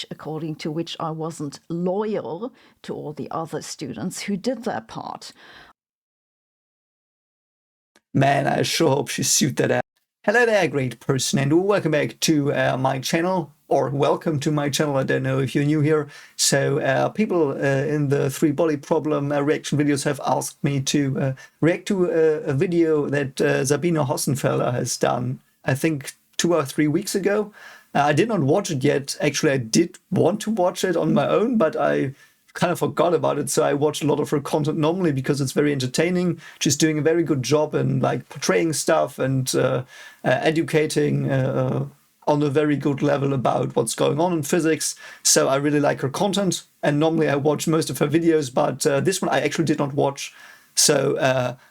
according to which I wasn't loyal to all the other students who did their part. Man, I sure hope she sued that ass. Hello there, great person, and welcome back to my channel, or welcome to my channel. I don't know if you're new here. So people in the 3-body problem reaction videos have asked me to react to a video that Sabine Hossenfelder has done, I think 2 or 3 weeks ago. I did not watch it yet. Actually, I did want to watch it on my own, but I kind of forgot about it. So I watch a lot of her content normally because it's very entertaining. She's doing a very good job in like portraying stuff and educating on a very good level about what's going on in physics. So I really like her content. And normally I watch most of her videos, but this one I actually did not watch. So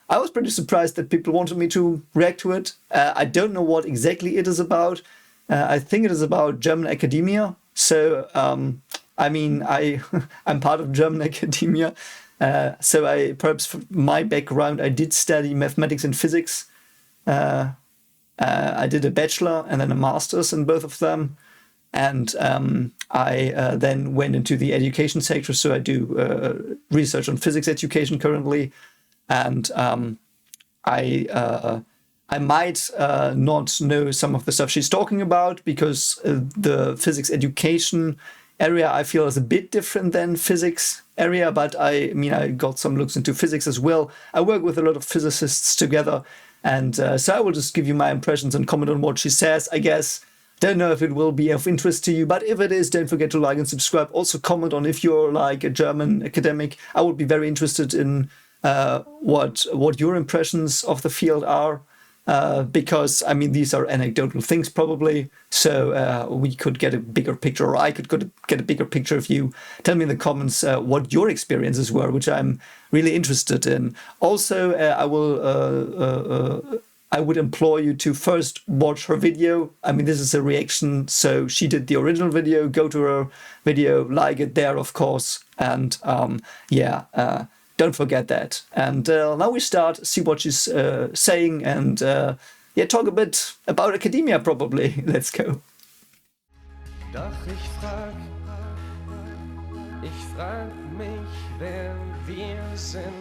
I was pretty surprised that people wanted me to react to it. I don't know what exactly it is about. I think it is about German academia. So, I mean, I'm part of German academia. So perhaps for my background, I did study mathematics and physics. I did a bachelor and then a master's in both of them. And I then went into the education sector. So I do research on physics education currently. And I might not know some of the stuff she's talking about because the physics education area I feel is a bit different than physics area, but I mean, I got some looks into physics as well. I work with a lot of physicists together, and so I will just give you my impressions and comment on what she says, I guess. Don't know if it will be of interest to you, but if it is, don't forget to like and subscribe. Also comment on if you're like a German academic. I would be very interested in what your impressions of the field are. Because, I mean, these are anecdotal things probably, so we could get a bigger picture, or I could get a bigger picture if you tell me in the comments what your experiences were, which I'm really interested in. Also, I would implore you to first watch her video. I mean, this is a reaction, so she did the original video. Go to her video, like it there, of course, and don't forget that. And now we start, see what she's saying, and yeah, talk a bit about academia probably. Let's go. Doch ich frag mich, wer wir sind.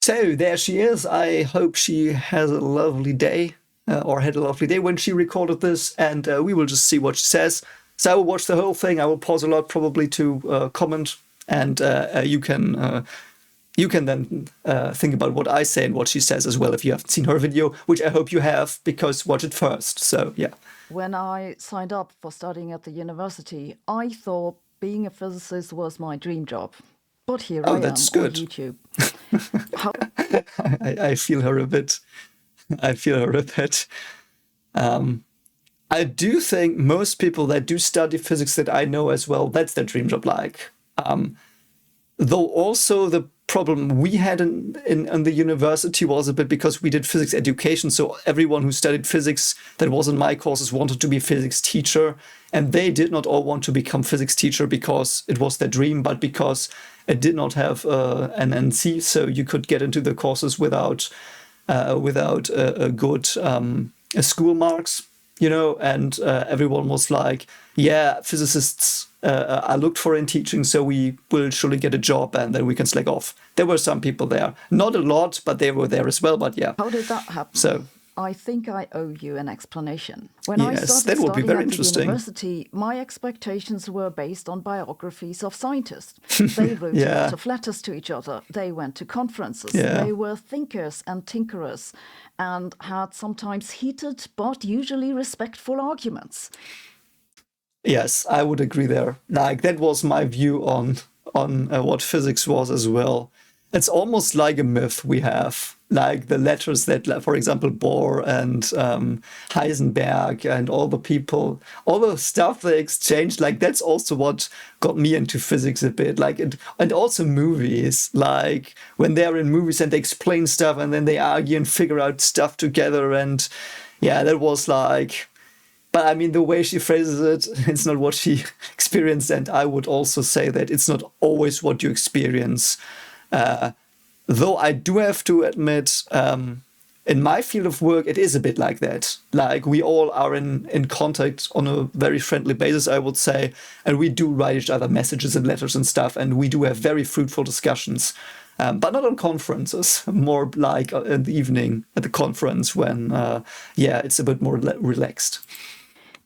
So there she is. I hope she has a lovely day, or had a lovely day when she recorded this, and we will just see what she says. So I will watch the whole thing. I will pause a lot probably to comment, and you can then think about what I say and what she says as well if you haven't seen her video, which I hope you have, because watch it first. So yeah. When I signed up for studying at the university, I thought being a physicist was my dream job. But here I am on YouTube. I feel her a bit. I feel her a bit. I do think most people that do study physics that I know as well, that's their dream job like. Though also the problem we had in the university was a bit because we did physics education. So everyone who studied physics that was in my courses wanted to be a physics teacher. And they did not all want to become physics teacher because it was their dream, but because it did not have an NC. So you could get into the courses without a good school marks, you know, and everyone was like, yeah, physicists are looked for in teaching, so we will surely get a job and then we can slack off. There were some people there. Not a lot, but they were there as well, but yeah. How did that happen? So I think I owe you an explanation. When yes, I started that would be studying very at the interesting. university, my expectations were based on biographies of scientists. They wrote a lot of letters to each other. They went to conferences. They were thinkers and tinkerers and had sometimes heated but usually respectful arguments. Yes, I would agree there. Like, that was my view on what physics was as well. It's almost like a myth we have, like the letters that, for example, Bohr and Heisenberg and all the people, all the stuff they exchanged, like that's also what got me into physics a bit. Like and also movies, like when they're in movies and they explain stuff and then they argue and figure out stuff together. And yeah, that was like, But I mean, the way she phrases it, it's not what she experienced. And I would also say that it's not always what you experience. Though I do have to admit, in my field of work, it is a bit like that. Like, we all are in contact on a very friendly basis, I would say. And we do write each other messages and letters and stuff. And we do have very fruitful discussions. But not on conferences, more like in the evening at the conference when, it's a bit more relaxed.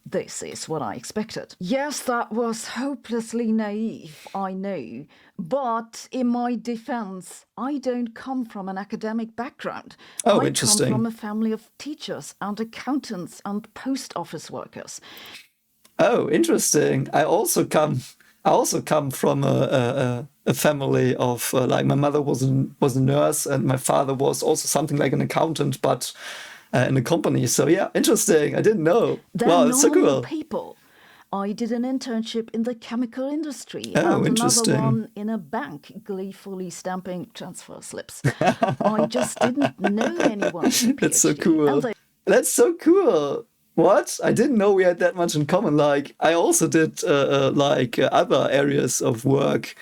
This is what I expected. Yes, that was hopelessly naive, I know. But in my defense, I don't come from an academic background. Oh, I interesting. come from a family of teachers and accountants and post office workers. Oh, interesting. I also come from a family of like, my mother was a nurse and my father was also something like an accountant, but in a company. So yeah, interesting. I didn't know. Wow, that's so cool. People. I did an internship in the chemical industry Oh, and interesting. another one in a bank, gleefully stamping transfer slips. I just didn't know anyone with a PhD. That's so cool. That's so cool. What? I didn't know we had that much in common. Like, I also did other areas of work.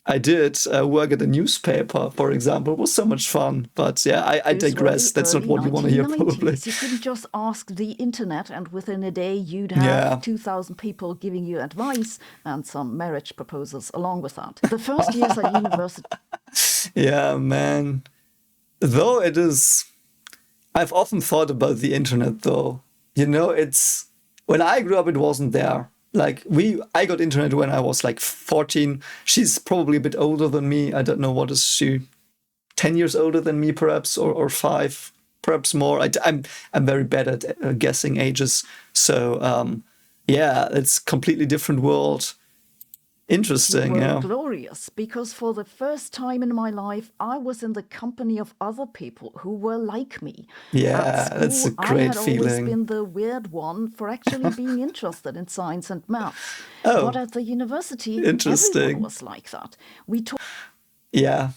I did work at a newspaper, for example. It was so much fun. But yeah, I digress. That's not what you want to hear, probably. You couldn't just ask the internet and within a day you'd have 2,000 people giving you advice and some marriage proposals along with that. The first years at university... Yeah, man. Though it is... I've often thought about the internet, though. You know, it's... When I grew up, it wasn't there. Like, I got internet when I was like 14. She's probably a bit older than me. I don't know, what is she? 10 years older than me, perhaps, or 5, perhaps more. I'm very bad at guessing ages. So, it's a completely different world. Interesting, yeah. Glorious, because for the first time in my life, I was in the company of other people who were like me. Yeah, that's a great feeling. I had always been the weird one for actually being interested in science and maths. Oh, but at the university, interesting. Everyone was like that. Yeah.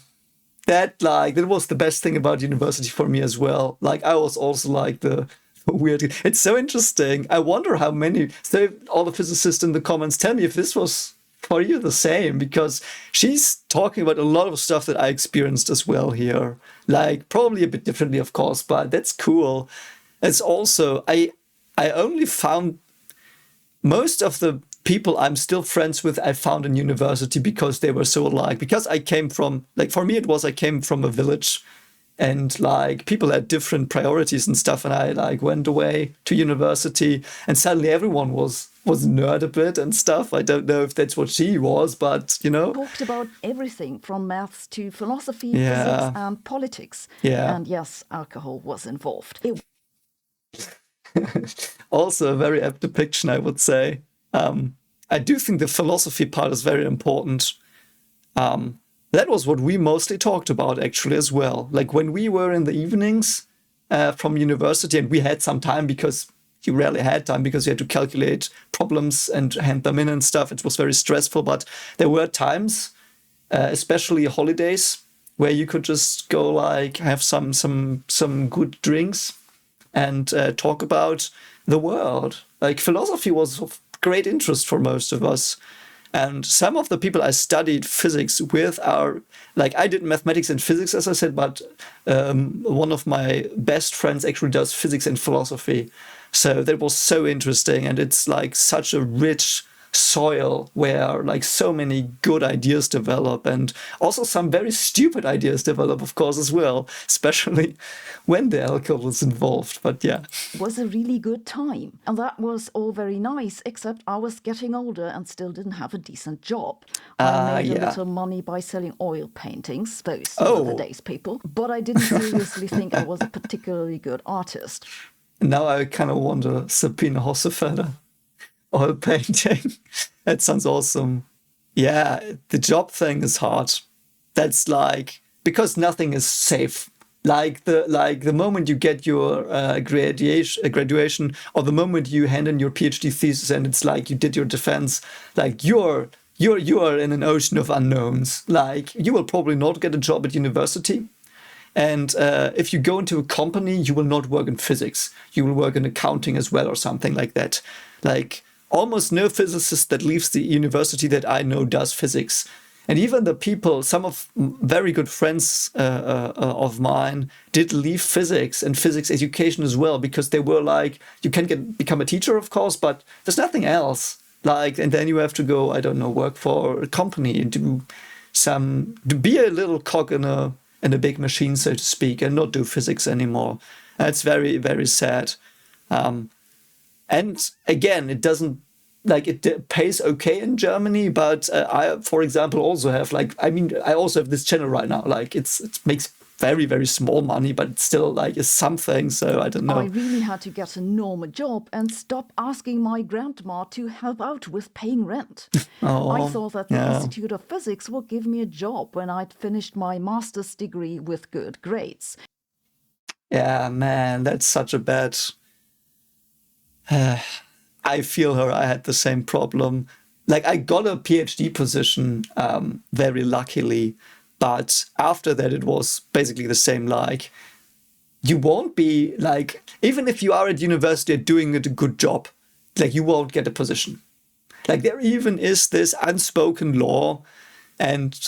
That was the best thing about university for me as well. Like, I was also like the weird... It's so interesting. I wonder how many... So all the physicists in the comments, tell me if this was... for you the same, because she's talking about a lot of stuff that I experienced as well here. Like, probably a bit differently, of course, but that's cool. It's also, I only found most of the people I'm still friends with, I found in university because they were so alike. Because I came from, like, for me it was, I came from a village and like people had different priorities and stuff. And I like went away to university and suddenly everyone was a nerd a bit and stuff. I don't know if that's what she was, but you know. Talked about everything from maths to philosophy, physics and politics. Yeah. And yes, alcohol was involved. Also a very apt depiction, I would say. I do think the philosophy part is very important. That was what we mostly talked about, actually, as well. Like, when we were in the evenings from university, and we had some time because you rarely had time because you had to calculate problems and hand them in and stuff. It was very stressful, but there were times, especially holidays, where you could just go, like, have some good drinks and talk about the world. Like, philosophy was of great interest for most of us. And some of the people I studied physics with are, like, I did mathematics and physics, as I said, but one of my best friends actually does physics and philosophy. So that was so interesting. And it's like such a rich soil where like so many good ideas develop, and also some very stupid ideas develop, of course, as well, especially when the alcohol is involved. But yeah, it was a really good time, and that was all very nice, except I was getting older and still didn't have a decent job. I made a little money by selling oil paintings. Those were the days, people. But I didn't seriously think I was a particularly good artist. Now I kind of wonder, Sabine Hossenfelder. Oil painting. That sounds awesome. Yeah, the job thing is hard. That's like, because nothing is safe. Like the moment you get your graduation, or the moment you hand in your PhD thesis and it's like you did your defense, like you are in an ocean of unknowns. Like, you will probably not get a job at university. And if you go into a company, you will not work in physics. You will work in accounting as well or something like that. Like almost no physicist that leaves the university that I know does physics. And even the people, some of very good friends of mine did leave physics and physics education as well, because they were like, you can become a teacher, of course, but there's nothing else. Like, and then you have to go, I don't know, work for a company and to be a little cog in a big machine, so to speak, and not do physics anymore. That's very, very sad. And again, it doesn't, like, it pays okay in Germany, but I, for example, also have I also have this channel right now. Like it makes very, very small money, but it's still like is something. So I don't know. I really had to get a normal job and stop asking my grandma to help out with paying rent. I thought that the Institute of Physics would give me a job when I'd finished my master's degree with good grades. Yeah, man, that's such a bad... I feel her. I had the same problem. Like, I got a PhD position very luckily, but after that it was basically the same. Like, you won't be, like, even if you are at university doing a good job, like, you won't get a position. Like, there even is this unspoken law, and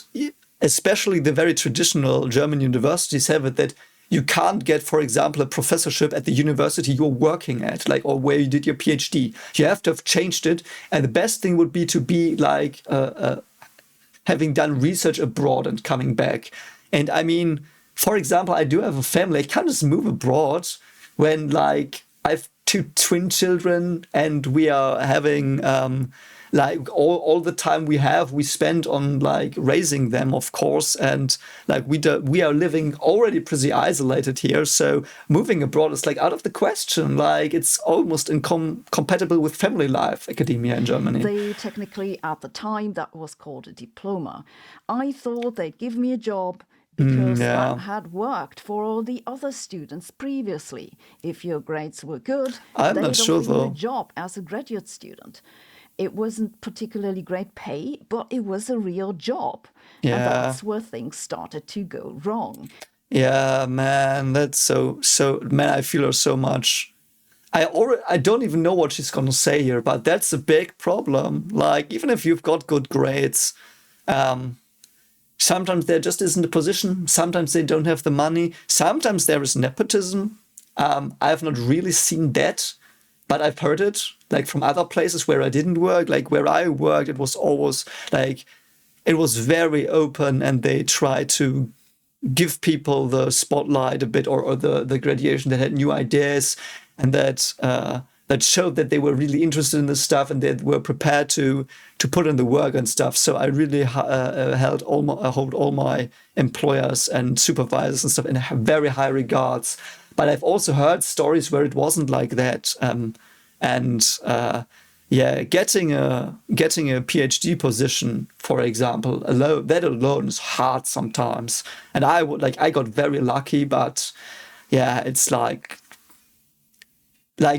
especially the very traditional German universities have it, that you can't get, for example, a professorship at the university you're working at, like, or where you did your PhD. You have to have changed it. And the best thing would be to be like having done research abroad and coming back. And I mean, for example, I do have a family. I can't just move abroad when, like, I have 2 twin children and we are having like all the time we spend on, like, raising them, of course, and like we are living already pretty isolated here, so moving abroad is like out of the question. Like, it's almost incompatible with family life, academia in Germany. They technically, at the time, that was called a diploma. I thought they'd give me a job because I had worked for all the other students previously. If your grades were good, I'm they'd not sure offer you though. a job as a graduate student. It wasn't particularly great pay, but it was a real job. Yeah. And that's where things started to go wrong. Yeah, man, that's so man, I feel her so much. I don't even know what she's gonna say here, but that's a big problem. Like, even if you've got good grades, sometimes there just isn't a position. Sometimes they don't have the money. Sometimes there is nepotism. I have not really seen that, but I've heard it, like, from other places where I didn't work. Like, where I worked, it was always like, it was very open, and they tried to give people the spotlight a bit, or the graduation that had new ideas, and that showed that they were really interested in this stuff and they were prepared to put in the work and stuff. So I really hold all my employers and supervisors and stuff in very high regards. But I've also heard stories where it wasn't like that. Getting a PhD position, for example, that alone is hard sometimes. And I got very lucky, but yeah, it's like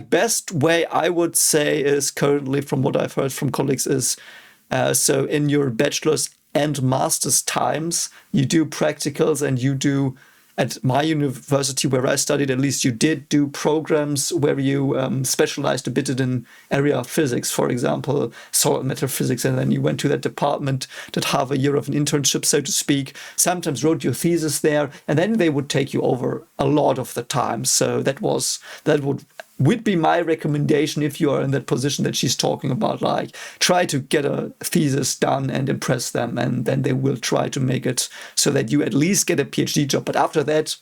best way I would say is currently, from what I've heard from colleagues, is so in your bachelor's and master's times, you do practicals, and you do, at my university where I studied, at least, you did do programs where you specialized a bit in area of physics, for example, solid matter physics, and then you went to that department, did half a year of an internship, so to speak, sometimes wrote your thesis there, and then they would take you over a lot of the time. So that would be my recommendation if you are in that position that she's talking about. Like, try to get a thesis done and impress them, and then they will try to make it so that you at least get a PhD job. But after that,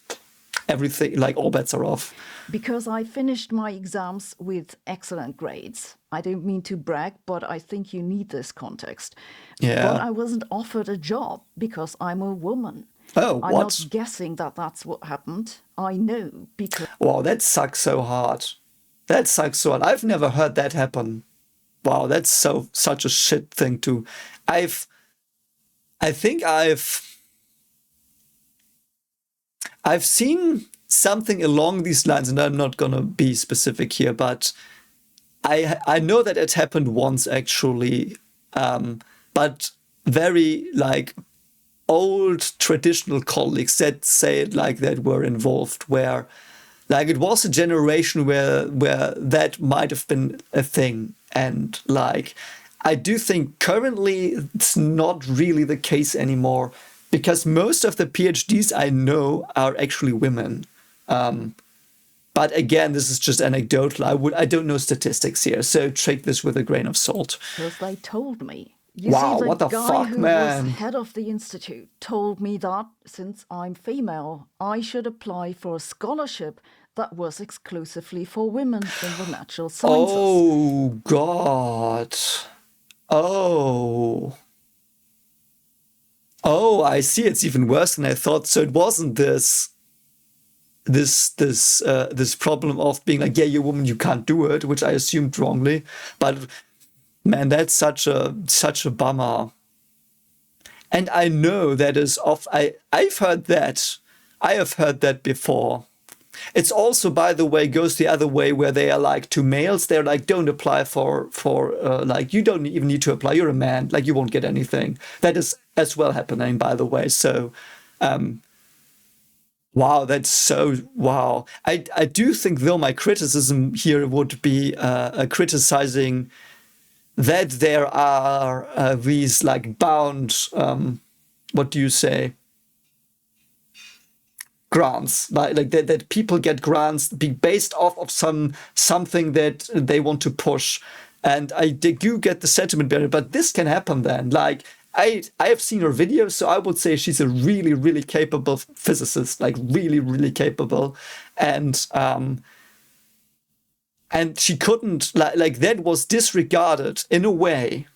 everything, like, all bets are off. Because I finished my exams with excellent grades. I don't mean to brag, but I think you need this context. Yeah. But I wasn't offered a job because I'm a woman. Oh, I'm what? not guessing that that's what happened. I know because... Wow, that sucks so hard. That sucks so hard. I've never heard that happen. Wow, that's such a shit thing to... I think I've seen something along these lines, and I'm not gonna be specific here, but I know that it happened once, actually, but very, like, old traditional colleagues that say it like that were involved, where like it was a generation where that might have been a thing. And like, I do think currently it's not really the case anymore, because most of the PhDs I know are actually women. But again, this is just anecdotal. I don't know statistics here, so take this with a grain of salt. Because they told me. You Wow, see, what the guy fuck, who man? was head of the institute told me that since I'm female, I should apply for a scholarship that was exclusively for women in the natural sciences. Oh, God. Oh. Oh, I see. It's even worse than I thought. So it wasn't this problem of being like, yeah, you're a woman, you can't do it, which I assumed wrongly. But man, that's such a bummer. And I know that is I've heard that. I have heard that before. It's also, by the way, goes the other way, where they are like, to males, they're like, don't apply for like, you don't even need to apply. You're a man, like, you won't get anything. That is as well happening, by the way. So, wow, that's so, wow. I do think, though, my criticism here would be criticizing that there are these like bound, what do you say? Grants, like that people get grants based off of something that they want to push. And I do get the sentiment behind it, but this can happen then. Like, I have seen her videos, so I would say she's a really, really capable physicist, like really, really capable. And she couldn't, like that was disregarded in a way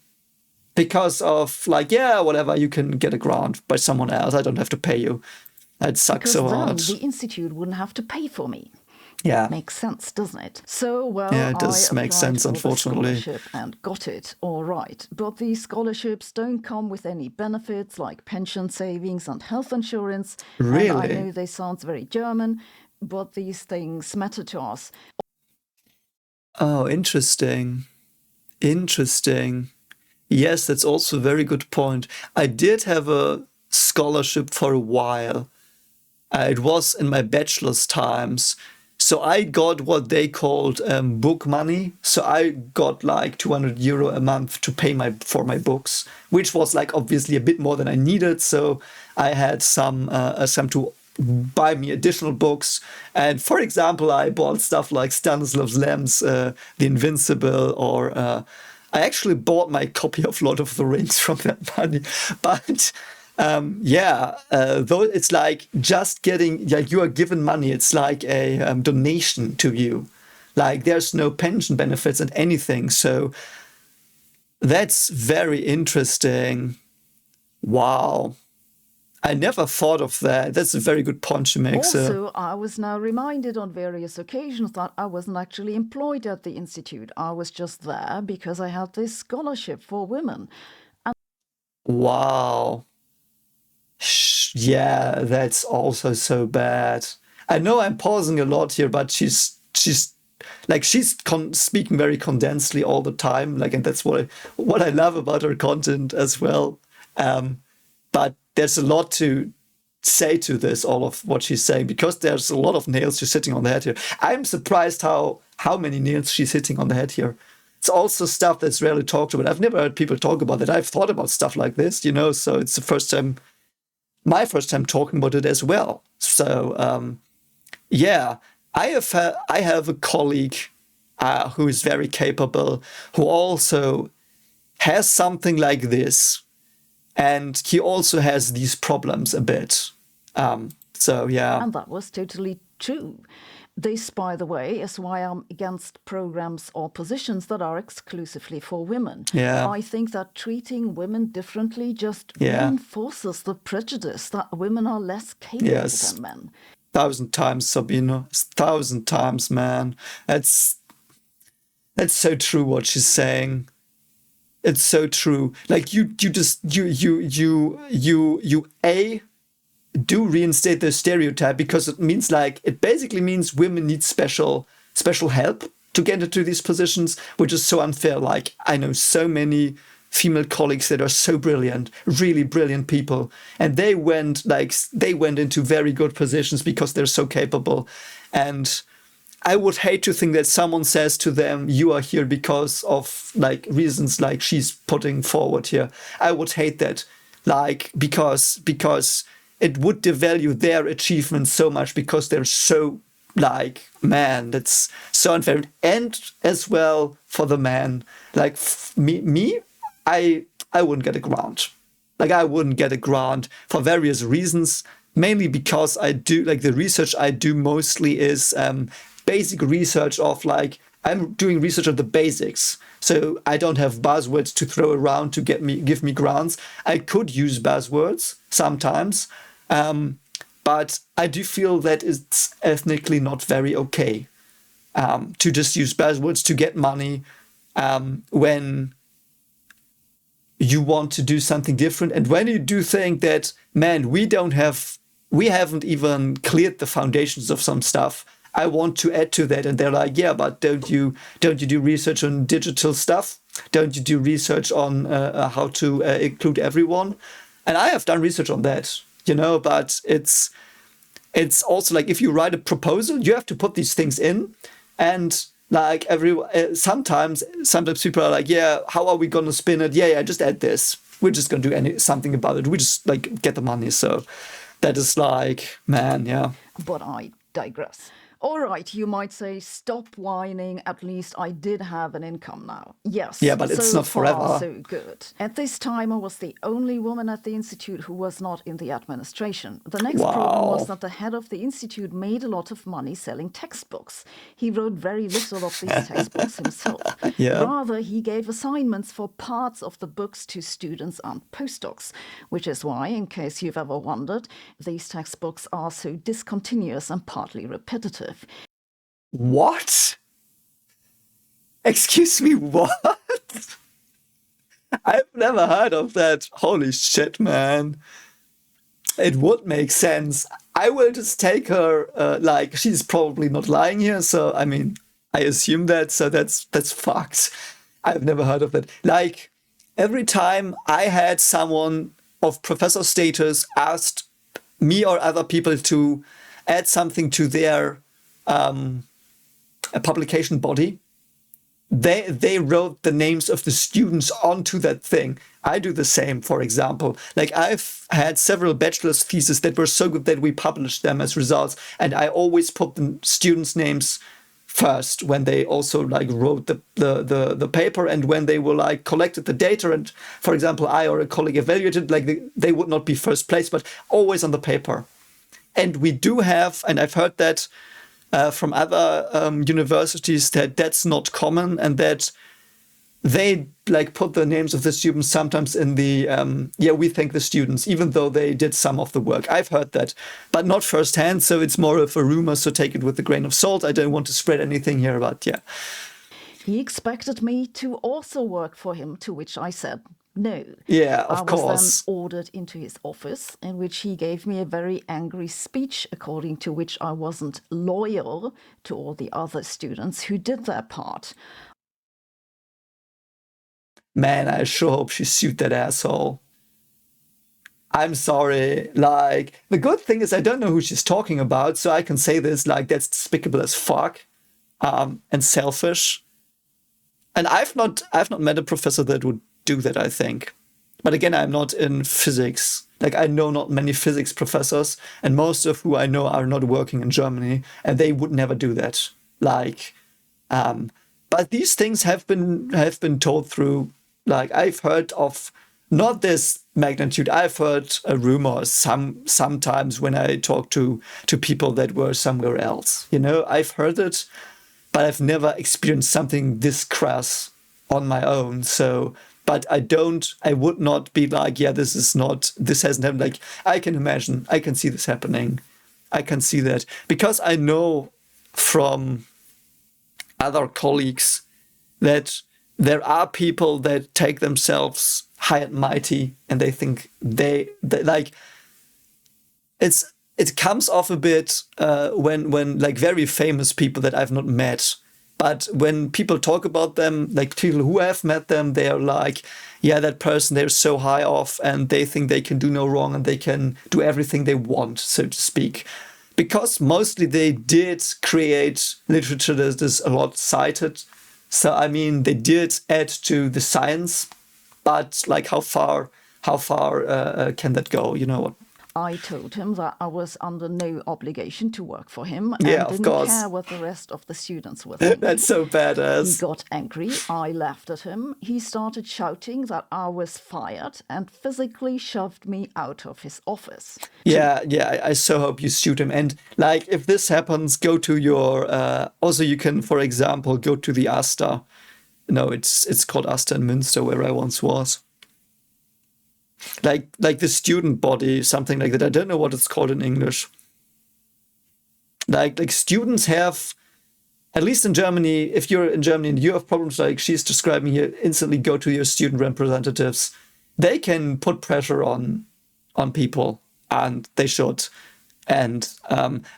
because of like, yeah, whatever, you can get a grant by someone else. I don't have to pay you. That sucks so hard. Then the institute wouldn't have to pay for me. Yeah. Makes sense, doesn't it? So, well, yeah, it does make sense, unfortunately. Scholarship and got it, all right. But these scholarships don't come with any benefits like pension savings and health insurance. Really? And I know this sounds very German, but these things matter to us. Oh, interesting. Interesting. Yes, that's also a very good point. I did have a scholarship for a while. It was in my bachelor's times. So I got what they called book money. So I got like €200 a month to pay for my books, which was like obviously a bit more than I needed. So I had some to buy me additional books. And for example, I bought stuff like Stanislav Lem's The Invincible, or I actually bought my copy of Lord of the Rings from that money. But though it's like just getting, like, you are given money. It's like a donation to you. Like, there's no pension benefits and anything. So that's very interesting. Wow. I never thought of that. That's a very good point you make. Also, I was now reminded on various occasions that I wasn't actually employed at the institute. I was just there because I had this scholarship for women. Wow. Yeah, that's also so bad. I know I'm pausing a lot here, but she's speaking very condensedly all the time, like, and that's what I love about her content as well. But there's a lot to say to this, all of what she's saying, because there's a lot of nails she's hitting on the head here. I'm surprised how many nails she's hitting on the head here. It's also stuff that's rarely talked about. I've never heard people talk about that. I've thought about stuff like this, so it's my first time talking about it as well. So, I have a colleague who is very capable, who also has something like this, and he also has these problems a bit. And that was totally true. This, by the way, is why I'm against programs or positions that are exclusively for women. Yeah. I think that treating women differently just reinforces the prejudice that women are less capable than men. 1,000 times, Sabine. 1,000 times, man. That's so true what she's saying. It's so true. Like, you do reinstate the stereotype, because it basically means women need special help to get into these positions, which is so unfair. Like, I know so many female colleagues that are so brilliant, really brilliant people, and they went into very good positions because they're so capable. And I would hate to think that someone says to them, you are here because of like reasons like she's putting forward here. I would hate that, like, because it would devalue their achievements so much because they're so, like, man, that's so unfair. And as well for the man, like me, I wouldn't get a grant. Like, I wouldn't get a grant for various reasons, mainly because I do, like, the research I do mostly is basic research of, like, I'm doing research on the basics. So I don't have buzzwords to throw around to give me grants. I could use buzzwords sometimes, but I do feel that it's ethnically not very okay to just use buzzwords to get money when you want to do something different. And when you do think that, man, we haven't even cleared the foundations of some stuff, I want to add to that. And they're like, yeah, but don't you do research on digital stuff? Don't you do research on how to include everyone? And I have done research on that, but it's also like, if you write a proposal, you have to put these things in. And like sometimes people are like, yeah, how are we going to spin it? Yeah, just add this. We're just going to do something about it. We just like get the money. So that is like, man, yeah. But I digress. All right, you might say, stop whining. At least I did have an income now. Yes. Yeah, but it's not forever. So good. At this time, I was the only woman at the institute who was not in the administration. The next problem was that the head of the institute made a lot of money selling textbooks. He wrote very little of these textbooks himself. Yeah. Rather, he gave assignments for parts of the books to students and postdocs, which is why, in case you've ever wondered, these textbooks are so discontinuous and partly repetitive. What? Excuse me, what? I've never heard of that. Holy shit, man. It would make sense. I will just take her, like, she's probably not lying here, so, I mean, I assume that, so that's fucked. I've never heard of that. Like, every time I had someone of professor status asked me or other people to add something to their a publication body, they wrote the names of the students onto that thing. I do the same, for example. Like, I've had several bachelor's theses that were so good that we published them as results, and I always put the students' names first when they also like wrote the paper, and when they were like collected the data, and for example I or a colleague evaluated, like they would not be first place, but always on the paper. And we do have, and I've heard that from other universities, that's not common, and that they like put the names of the students sometimes in the we thank the students, even though they did some of the work. I've heard that, but not firsthand, so it's more of a rumor, so take it with a grain of salt. I don't want to spread anything here, but yeah. He expected me to also work for him, to which I said no. Yeah, of course. I was then ordered into his office, in which he gave me a very angry speech, according to which I wasn't loyal to all the other students who did their part. Man, I sure hope she sued that asshole. I'm sorry. Like, the good thing is I don't know who she's talking about, so I can say this, like, that's despicable as fuck, and selfish. And I've not met a professor that would do that, I think. But again, I'm not in physics. Like, I know not many physics professors, and most of who I know are not working in Germany, and they would never do that. Like, but these things have been told through, like, I've heard of not this magnitude. I've heard rumors sometimes when I talk to people that were somewhere else. I've heard it, but I've never experienced something this crass on my own. So, but I would not be like, yeah, this hasn't happened. Like, I can imagine, I can see this happening. I can see that because I know from other colleagues that there are people that take themselves high and mighty, and they think they like, it comes off a bit when like very famous people that I've not met, But when people talk about them, like people who have met them, they're like, yeah, that person, they're so high off and they think they can do no wrong and they can do everything they want, so to speak. Because mostly they did create literature that is a lot cited. So, I mean, they did add to the science, but like how far can that go? You know what? I told him that I was under no obligation to work for him and Yeah, of didn't course. care what the rest of the students were thinking. That's so He badass. got angry. I laughed at him. He started shouting that I was fired and physically shoved me out of his office. Yeah, I so hope you suit him. And like, if this happens, go to your. Also, you can, for example, go to the Asta. No, it's called Asta in Münster, where I once was. Like the student body, something like that. I don't know what it's called in English. Like students have, at least in Germany, if you're in Germany and you have problems like she's describing here, instantly go to your student representatives. They can put pressure on people, and they should. And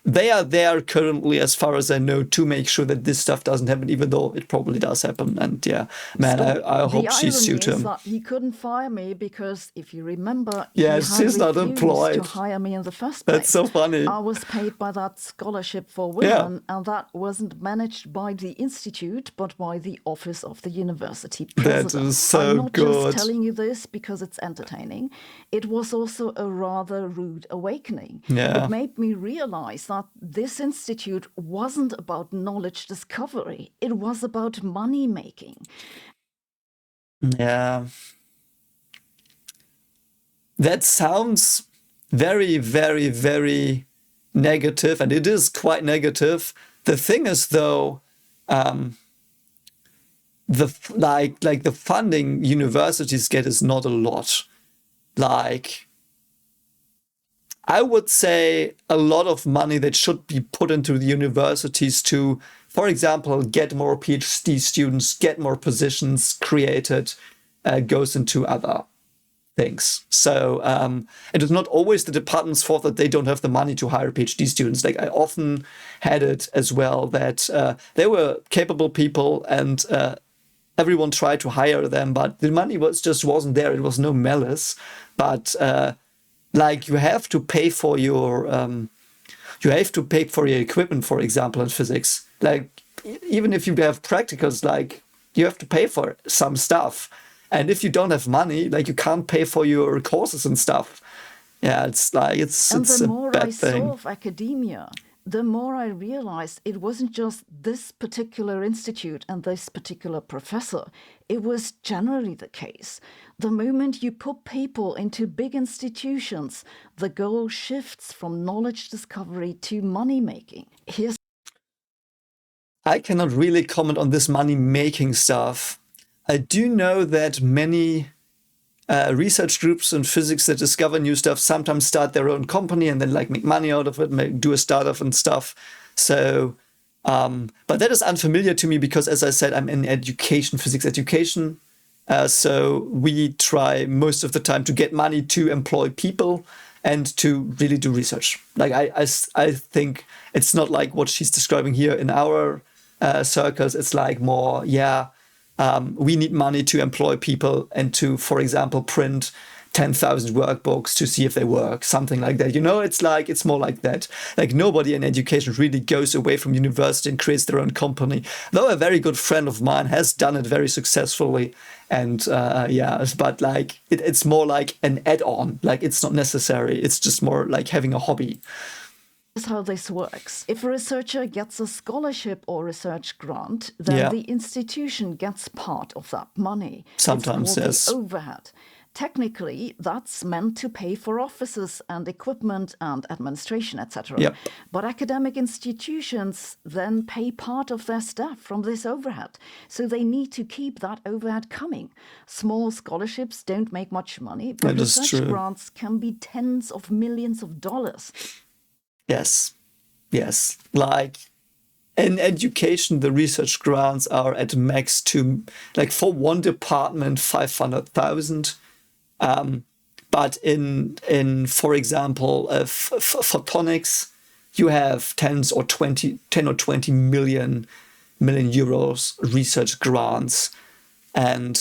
they are there currently, as far as I know, to make sure that this stuff doesn't happen, even though it probably does happen. And yeah, man, I hope she sued him. That he couldn't fire me because, if you remember, yes, he she's not refused employed to hire me in the first place. That's so funny. I was paid by that scholarship for women, and that wasn't managed by the institute, but by the office of the university president. That is so I'm not good. just telling you this because it's entertaining. It was also a rather rude awakening. Yeah. It made me realize that this institute wasn't about knowledge discovery. It was about money making. Yeah. That sounds very, very, very negative, and it is quite negative. The thing is, though, the funding universities get is not a lot. Like, I would say a lot of money that should be put into the universities to, for example, get more PhD students, get more positions created, goes into other things. So it is not always the department's fault that they don't have the money to hire PhD students. Like, I often had it as well that they were capable people and everyone tried to hire them, but the money wasn't there. It was no malice, but like, you have to pay for your equipment, for example, in physics. Like, even if you have practicals, like, you have to pay for some stuff. And if you don't have money, like, you can't pay for your courses and stuff. Yeah, it's like, it's a bad thing. And the more I saw of academia, the more I realized it wasn't just this particular institute and this particular professor. It was generally the case. The moment you put people into big institutions, the goal shifts from knowledge discovery to money making. I cannot really comment on this money making stuff. I do know that many research groups in physics that discover new stuff sometimes start their own company and then like make money out of it, do a startup and stuff. So, but that is unfamiliar to me because, as I said, I'm in education, physics education. So we try most of the time to get money to employ people and to really do research. Like, I think it's not like what she's describing here in our circles. It's like more, we need money to employ people and to, for example, print 10,000 workbooks to see if they work, something like that. You know, it's more like that. Like, nobody in education really goes away from university and creates their own company. Though a very good friend of mine has done it very successfully. And but like, it's more like an add-on. Like, it's not necessary. It's just more like having a hobby. Is how this works. If a researcher gets a scholarship or research grant, then the institution gets part of that money. Sometimes, yes. The overhead. Technically, that's meant to pay for offices and equipment and administration, etc. Yep. But academic institutions then pay part of their staff from this overhead. So they need to keep that overhead coming. Small scholarships don't make much money, but research grants can be tens of millions of dollars. Yes. Like, in education, the research grants are at max to, like, for one department, 500,000. But in for example, photonics, you have 10 or 20 million million euros research grants. And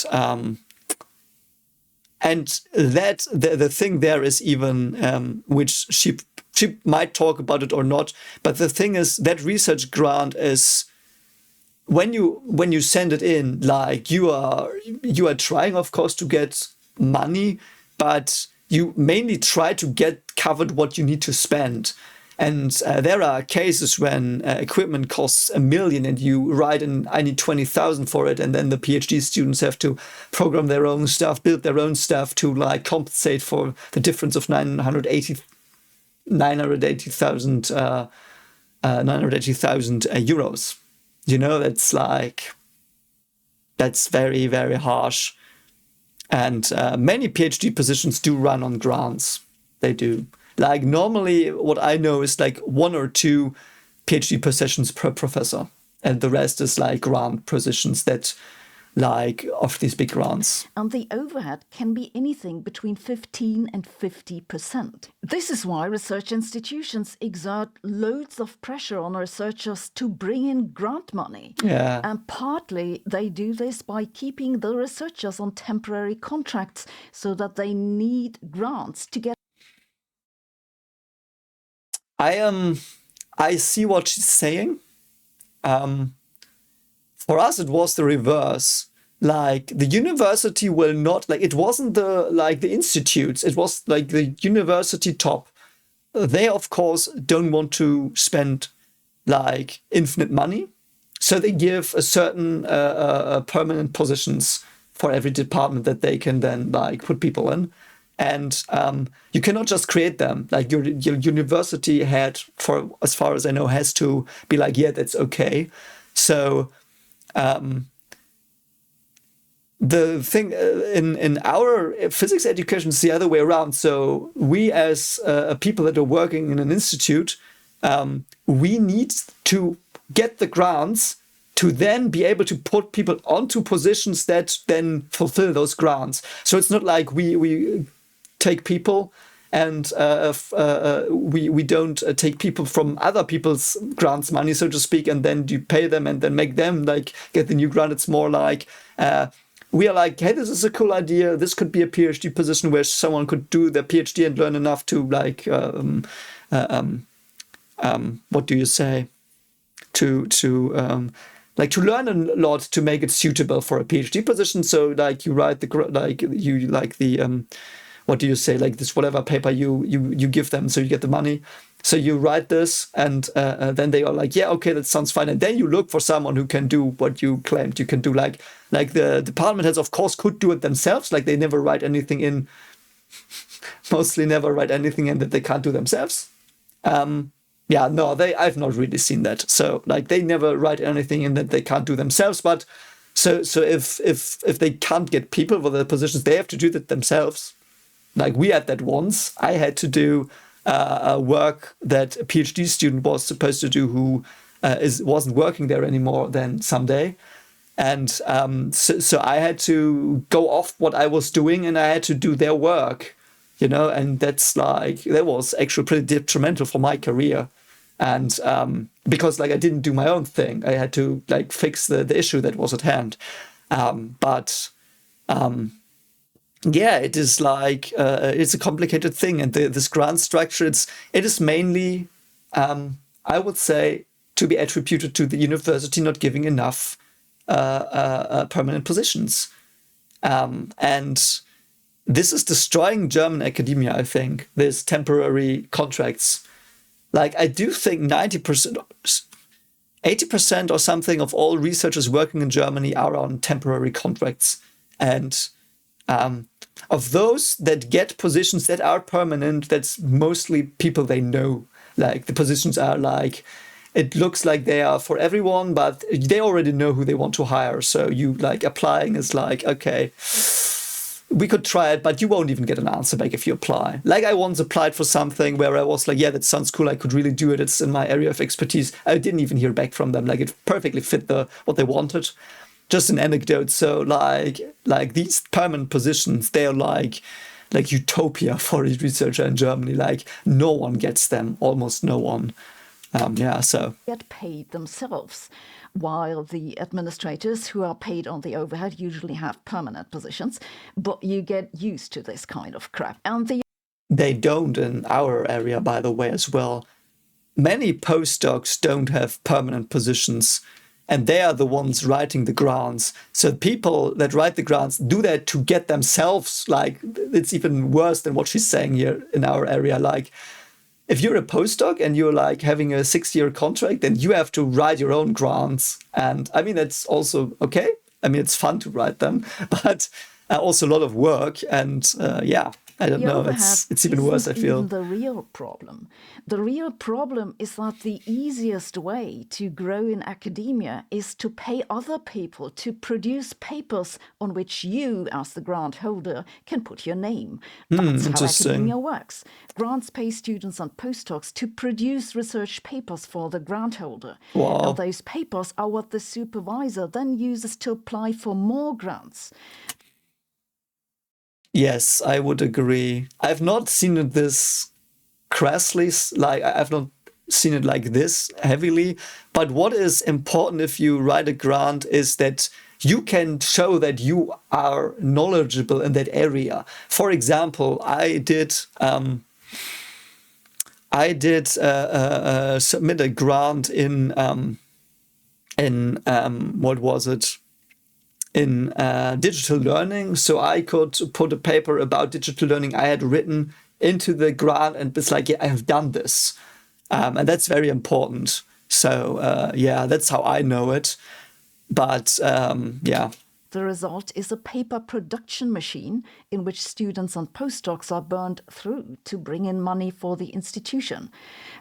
that the thing there is even, which she might talk about it or not, but the thing is that research grant is, when you send it in, like you are trying, of course, to get money, but you mainly try to get covered what you need to spend. And there are cases when equipment costs 1 million and you write in, I need 20,000 for it. And then the PhD students have to program their own stuff, build their own stuff to like compensate for the difference of 980,000 euros. You know, that's very, very harsh. And many PhD positions do run on grants. They do. Like normally what I know is like 1 or 2 PhD positions per professor. And the rest is like grant positions that like offer these big grants. And the overhead can be anything between 15 and 50%. This is why research institutions exert loads of pressure on researchers to bring in grant money. Yeah. And partly they do this by keeping the researchers on temporary contracts so that they need grants to get. I see what she's saying. For us, it was the reverse. Like the university will not, like it wasn't the institutes. It was like the university top. They of course don't want to spend like infinite money, so they give a certain permanent positions for every department that they can then like put people in. And you cannot just create them. Like your university head, for as far as I know, has to be like, yeah, that's okay. So the thing in our physics education is the other way around. So we as people that are working in an institute, we need to get the grants to then be able to put people onto positions that then fulfill those grants. So it's not like we take people and we don't take people from other people's grants money, so to speak, and then you pay them and then make them like get the new grant. It's more like we are like, hey, this is a cool idea. This could be a PhD position where someone could do their PhD and learn enough to like what do you say, to learn a lot to make it suitable for a PhD position. So like you write what do you say, like this whatever paper you give them, so you get the money. So you write this and then they are like, yeah, okay, that sounds fine. And then you look for someone who can do what you claimed you can do. Like the department heads, of course, could do it themselves. Like they never write anything in, mostly never write anything in that they can't do themselves. Yeah, no, I've not really seen that. So like they never write anything in that they can't do themselves. But so if they can't get people for their positions, they have to do that themselves. Like we had that once. I had to do work that a PhD student was supposed to do who wasn't working there anymore then someday. And so I had to go off what I was doing and I had to do their work, you know, and that was actually pretty detrimental for my career. And because like I didn't do my own thing, I had to like fix the issue that was at hand. Yeah, it is like it's a complicated thing, and this grant structure it is mainly I would say to be attributed to the university not giving enough permanent positions, and this is destroying German academia. I think there's temporary contracts. Like I do think 90%, 80% or something of all researchers working in Germany are on temporary contracts, and of those that get positions that are permanent, that's mostly people they know. Like the positions are like, it looks like they are for everyone, but they already know who they want to hire. So you like applying is like, okay, we could try it, but you won't even get an answer back if you apply. Like I once applied for something where I was like, yeah, that sounds cool. I could really do it. It's in my area of expertise. I didn't even hear back from them. Like it perfectly fit what they wanted. Just an anecdote. So like these permanent positions, they are like utopia for a researcher in Germany. Like no one gets them, almost no one. So get paid themselves, while the administrators who are paid on the overhead usually have permanent positions, but you get used to this kind of crap. And they don't in our area, by the way, as well. Many postdocs don't have permanent positions, and they are the ones writing the grants. So people that write the grants do that to get themselves, like, it's even worse than what she's saying here in our area. Like, if you're a postdoc and you're like having a 6-year contract, then you have to write your own grants. And I mean, that's also okay. I mean, it's fun to write them, but also a lot of work. And I don't know. It's even worse, I feel. Even the real problem. The real problem is that the easiest way to grow in academia is to pay other people to produce papers on which you, as the grant holder, can put your name. That's how academia works. Grants pay students and postdocs to produce research papers for the grant holder. Wow. And those papers are what the supervisor then uses to apply for more grants. Yes, I would agree. I've not seen it this crassly, like I've not seen it like this heavily. But what is important if you write a grant is that you can show that you are knowledgeable in that area. For example, I did submit a grant in what was it? In digital learning. So I could put a paper about digital learning I had written into the grant, and it's like, yeah, I have done this. And that's very important. So that's how I know it. But The result is a paper production machine in which students and postdocs are burned through to bring in money for the institution.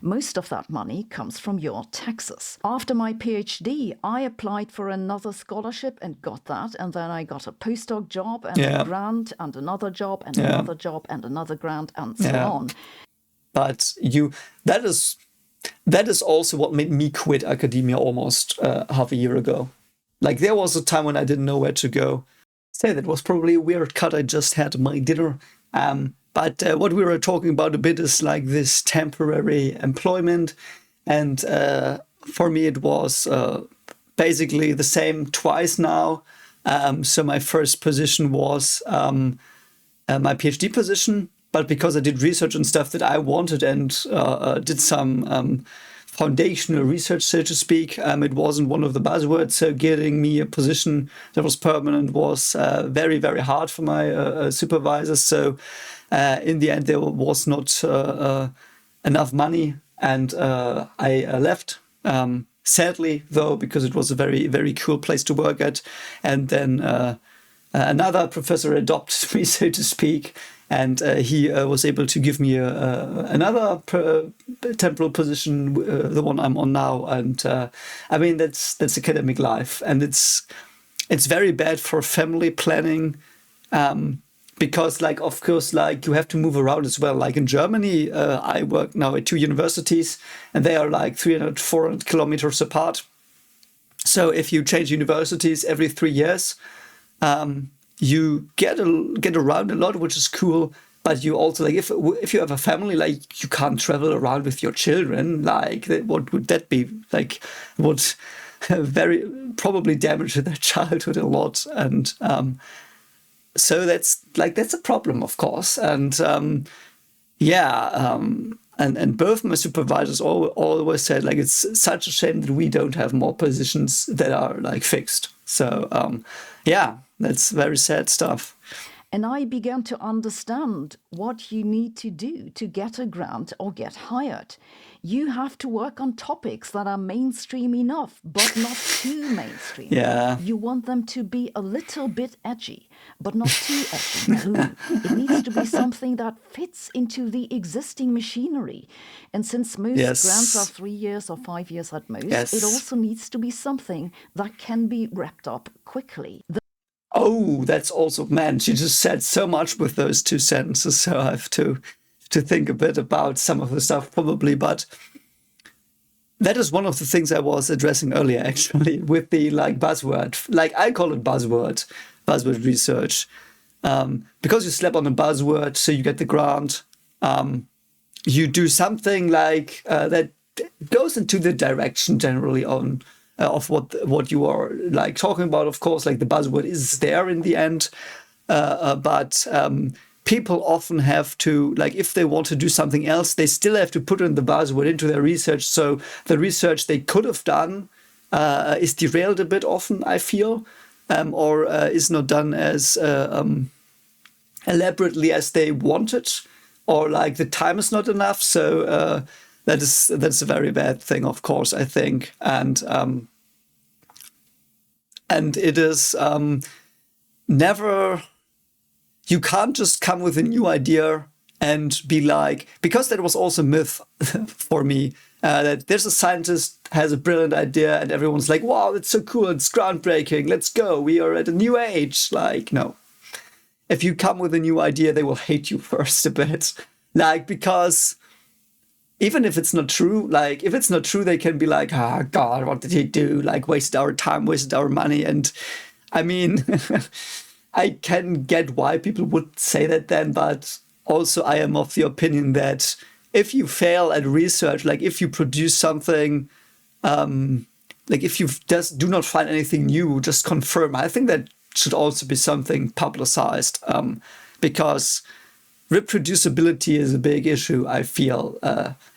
Most of that money comes from your taxes. After my PhD, I applied for another scholarship and got that. And then I got a postdoc job and a grant and another job and another job and another grant and so on. But that is also what made me quit academia almost half a year ago. Like, there was a time when I didn't know where to go. Say, that was probably a weird cut. I just had my dinner. But what we were talking about a bit is like this temporary employment. And for me, it was basically the same twice now. So my first position was my PhD position. But because I did research and stuff that I wanted and did some foundational research, so to speak, it wasn't one of the buzzwords. So getting me a position that was permanent was very, very hard for my supervisors. So in the end, there was not enough money, and I left. Sadly, though, because it was a very, very cool place to work at. And then another professor adopted me, so to speak. And he was able to give me another temporal position, the one I'm on now. And I mean, that's academic life, and it's very bad for family planning, because, like, of course, like, you have to move around as well. Like in Germany, I work now at 2 universities, and they are like 300, 400 kilometers apart. So if you change universities every 3 years, you get around a lot, which is cool. But you also, like, if you have a family, like, you can't travel around with your children. Like, what would that be? Like, would very probably damage their childhood a lot. And so that's a problem, of course. And and both my supervisors always said, like, it's such a shame that we don't have more positions that are like fixed. So that's very sad stuff. And I began to understand what you need to do to get a grant or get hired. You have to work on topics that are mainstream enough, but not too mainstream. Yeah. You want them to be a little bit edgy, but not too edgy. No, it needs to be something that fits into the existing machinery. And since most grants are 3 years or 5 years at most, it also needs to be something that can be wrapped up quickly. Oh, that's also, man, she just said so much with those 2 sentences, so I have to think a bit about some of the stuff probably, but that is one of the things I was addressing earlier, actually, with the, like, buzzword. Like, I call it buzzword research, because you slap on a buzzword, so you get the grant. You do something like that goes into the direction generally on of what you are like talking about. Of course, like the buzzword is there in the end, but people often have to, like, if they want to do something else, they still have to put in the buzzword into their research. So the research they could have done is derailed a bit often, I feel, or is not done as elaborately as they wanted, or like the time is not enough. So that's a very bad thing, of course, I think, and it is never. You can't just come with a new idea and be like, because that was also a myth for me, that there's a scientist has a brilliant idea and everyone's like, wow, it's so cool, it's groundbreaking, let's go, we are at a new age. Like, no. If you come with a new idea, they will hate you first a bit. Like, because even if it's not true, like, if it's not true, they can be like, ah, God, what did he do? Like, wasted our time, wasted our money. And I mean... I can get why people would say that then, but also I am of the opinion that if you fail at research, like if you produce something, like if you just do not find anything new, just confirm. I think that should also be something publicized, because reproducibility is a big issue, I feel.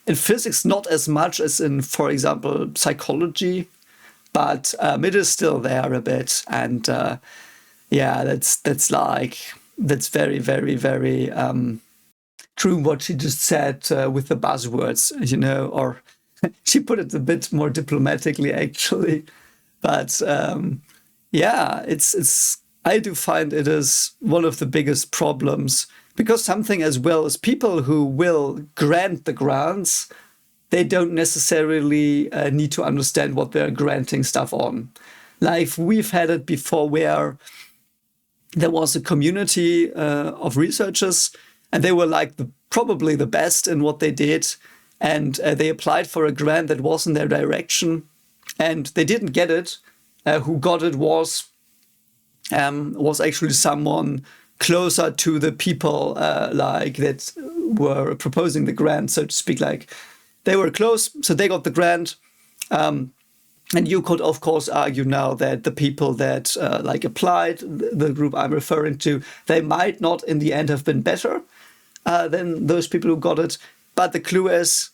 In physics, not as much as in, for example, psychology, but it is still there a bit. And yeah, that's very, very, very true what she just said with the buzzwords, you know, or she put it a bit more diplomatically, actually. But yeah, it's I do find it is one of the biggest problems, because something as well as people who will grant the grants, they don't necessarily need to understand what they're granting stuff on. Like we've had it before where there was a community of researchers, and they were like probably the best in what they did. And they applied for a grant that was in their direction, and they didn't get it. Who got it was actually someone closer to the people like that were proposing the grant, so to speak. Like they were close, so they got the grant. And you could, of course, argue now that the people that like applied, the group I'm referring to, they might not in the end have been better than those people who got it. But the clue is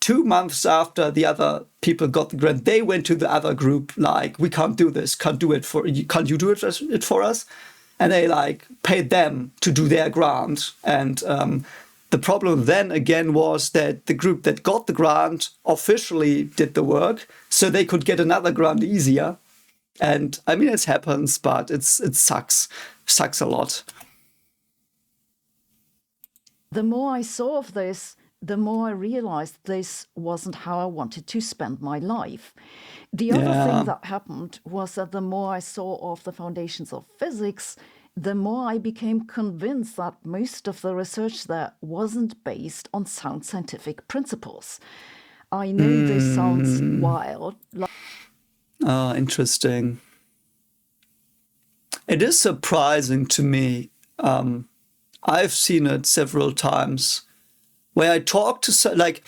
2 months after the other people got the grant, they went to the other group like, we can't do this, can't you do it for us? And they like paid them to do their grant. And the problem then again was that the group that got the grant officially did the work, so they could get another grant easier. And I mean, it happens, but it sucks a lot. The more I saw of this, the more I realized this wasn't how I wanted to spend my life. The other thing that happened was that the more I saw of the foundations of physics, the more I became convinced that most of the research there wasn't based on sound scientific principles. I know this sounds wild. Interesting. It is surprising to me. I've seen it several times where I talk to, like,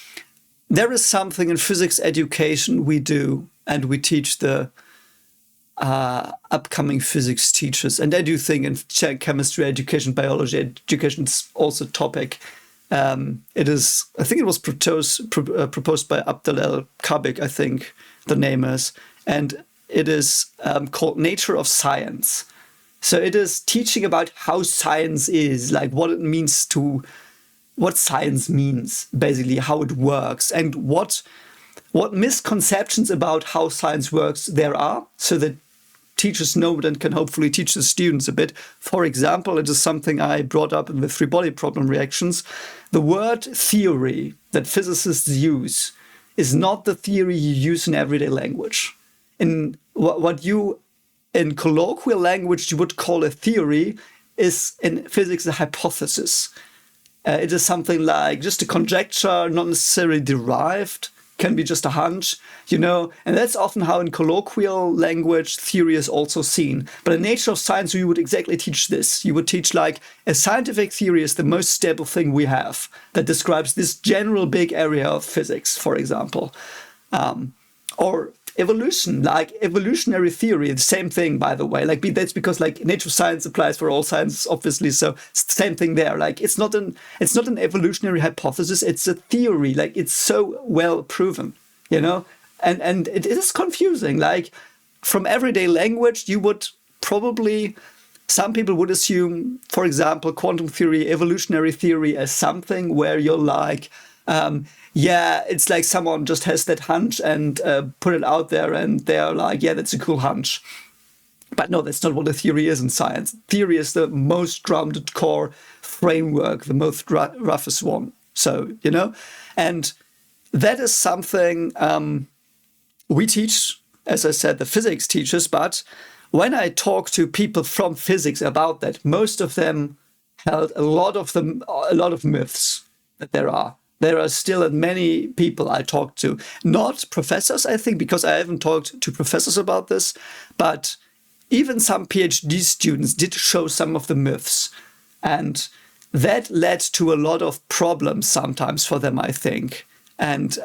there is something in physics education we do, and we teach the upcoming physics teachers. And I do think in chemistry education, biology education is also a topic. It is, I think it was proposed by Abdel El-Kabik, I think the name is. And it is called Nature of Science. So it is teaching about how science is, like what it means to, what science means, basically how it works, and what misconceptions about how science works there are, so that teachers know it and can hopefully teach the students a bit. For example, it is something I brought up in the three-body problem reactions. The word theory that physicists use is not the theory you use in everyday language. In what you, in colloquial language, you would call a theory is in physics a hypothesis. It is something like just a conjecture, not necessarily derived, can be just a hunch, you know, and that's often how in colloquial language theory is also seen. But in nature of science, we would exactly teach this. You would teach like a scientific theory is the most stable thing we have that describes this general big area of physics, for example. Or evolution, like evolutionary theory, the same thing, by the way. Like that's because like nature science applies for all science, obviously. So it's the same thing there. Like it's not an evolutionary hypothesis. It's a theory. Like it's so well proven, you know. And it is confusing. Like from everyday language, you would probably, some people would assume, for example, quantum theory, evolutionary theory as something where you're like, yeah, it's like someone just has that hunch and put it out there and they're like, yeah, that's a cool hunch. But no, that's not what a theory is in science. Theory is the most grounded core framework, the most roughest one. So, you know, and that is something we teach, as I said, the physics teachers. But when I talk to people from physics about that, most of them held a lot of myths that there are. There are still many people I talked to, not professors, I think, because I haven't talked to professors about this, but even some PhD students did show some of the myths. And that led to a lot of problems sometimes for them, I think. And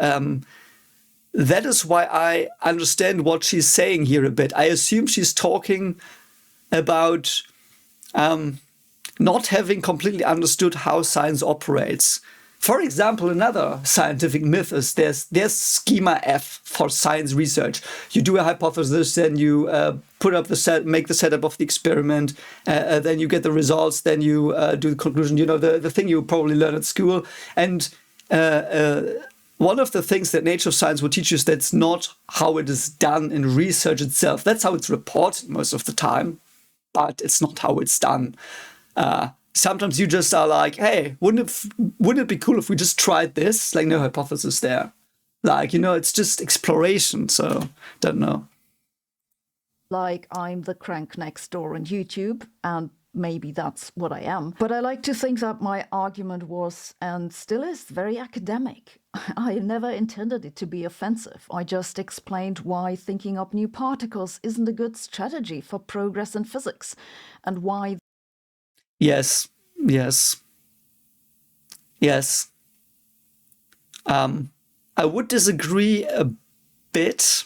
that is why I understand what she's saying here a bit. I assume she's talking about not having completely understood how science operates. For example, another scientific myth is there's schema F for science research. You do a hypothesis, then you put up make the setup of the experiment, then you get the results, then you do the conclusion. You know, the thing you probably learn at school. And one of the things that nature of science will teach you is that's not how it is done in research itself. That's how it's reported most of the time, but it's not how it's done. Sometimes you just are like, hey, wouldn't it be cool if we just tried this? Like, no hypothesis there. Like, you know, it's just exploration. So, don't know. Like I'm the crank next door on YouTube, and maybe that's what I am. But I like to think that my argument was, and still is, very academic. I never intended it to be offensive. I just explained why thinking up new particles isn't a good strategy for progress in physics, and why... Yes. I would disagree a bit,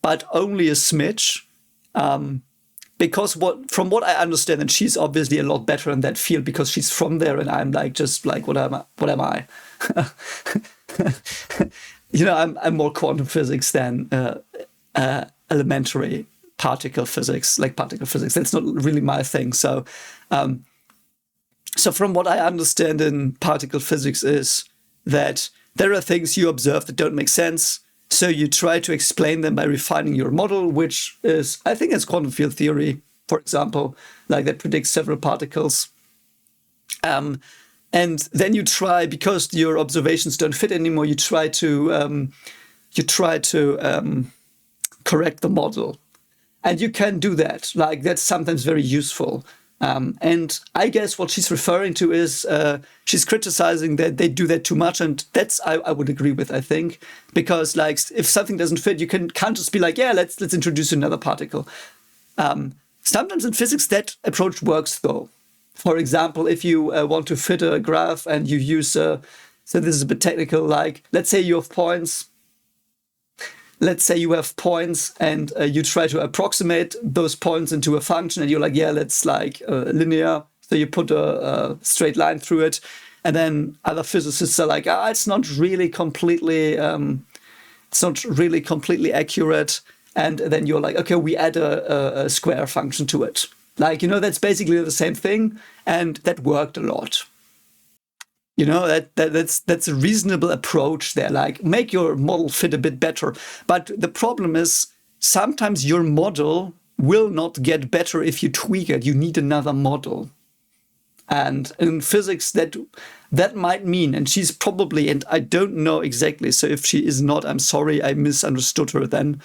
but only a smidge. Because from what I understand, and she's obviously a lot better in that field because she's from there, and I'm like, just like, what am I? You know, I'm more quantum physics than elementary particle physics, like particle physics. That's not really my thing. So from what I understand in particle physics is that there are things you observe that don't make sense. So you try to explain them by refining your model, which is, I think it's quantum field theory, for example, like that predicts several particles. And then you try, because your observations don't fit anymore, you try to correct the model. And you can do that. Like, that's sometimes very useful. And I guess what she's referring to is she's criticizing that they do that too much, and that's I would agree with, I think, because like if something doesn't fit, you can't just be like, yeah, let's introduce another particle. Sometimes in physics that approach works though. For example, if you want to fit a graph and you use so this is a bit technical, like let's say you have points. Let's say you have points and you try to approximate those points into a function, and you're like, yeah, let's like linear. So you put a straight line through it, and then other physicists are like, it's not really completely accurate. And then you're like, okay, we add a square function to it. Like, you know, that's basically the same thing, and that worked a lot. You know, that's a reasonable approach there, like make your model fit a bit better. But the problem is sometimes your model will not get better if you tweak it. You need another model. And in physics, that might mean, and she's probably, and I don't know exactly, so if she is not, I'm sorry, I misunderstood her then.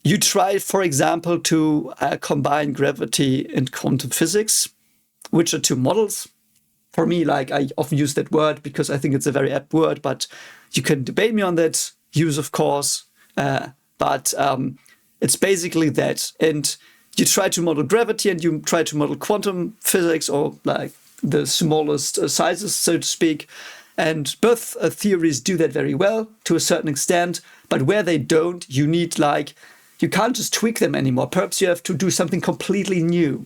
You try, for example, to combine gravity and quantum physics, which are two models. for me, like, I often use that word because I think it's a very apt word, but you can debate me on that use, of course. But it's basically that. And you try to model gravity and you try to model quantum physics, or like the smallest sizes, so to speak. And both theories do that very well to a certain extent. But where they don't, you need, like, you can't just tweak them anymore. Perhaps you have to do something completely new.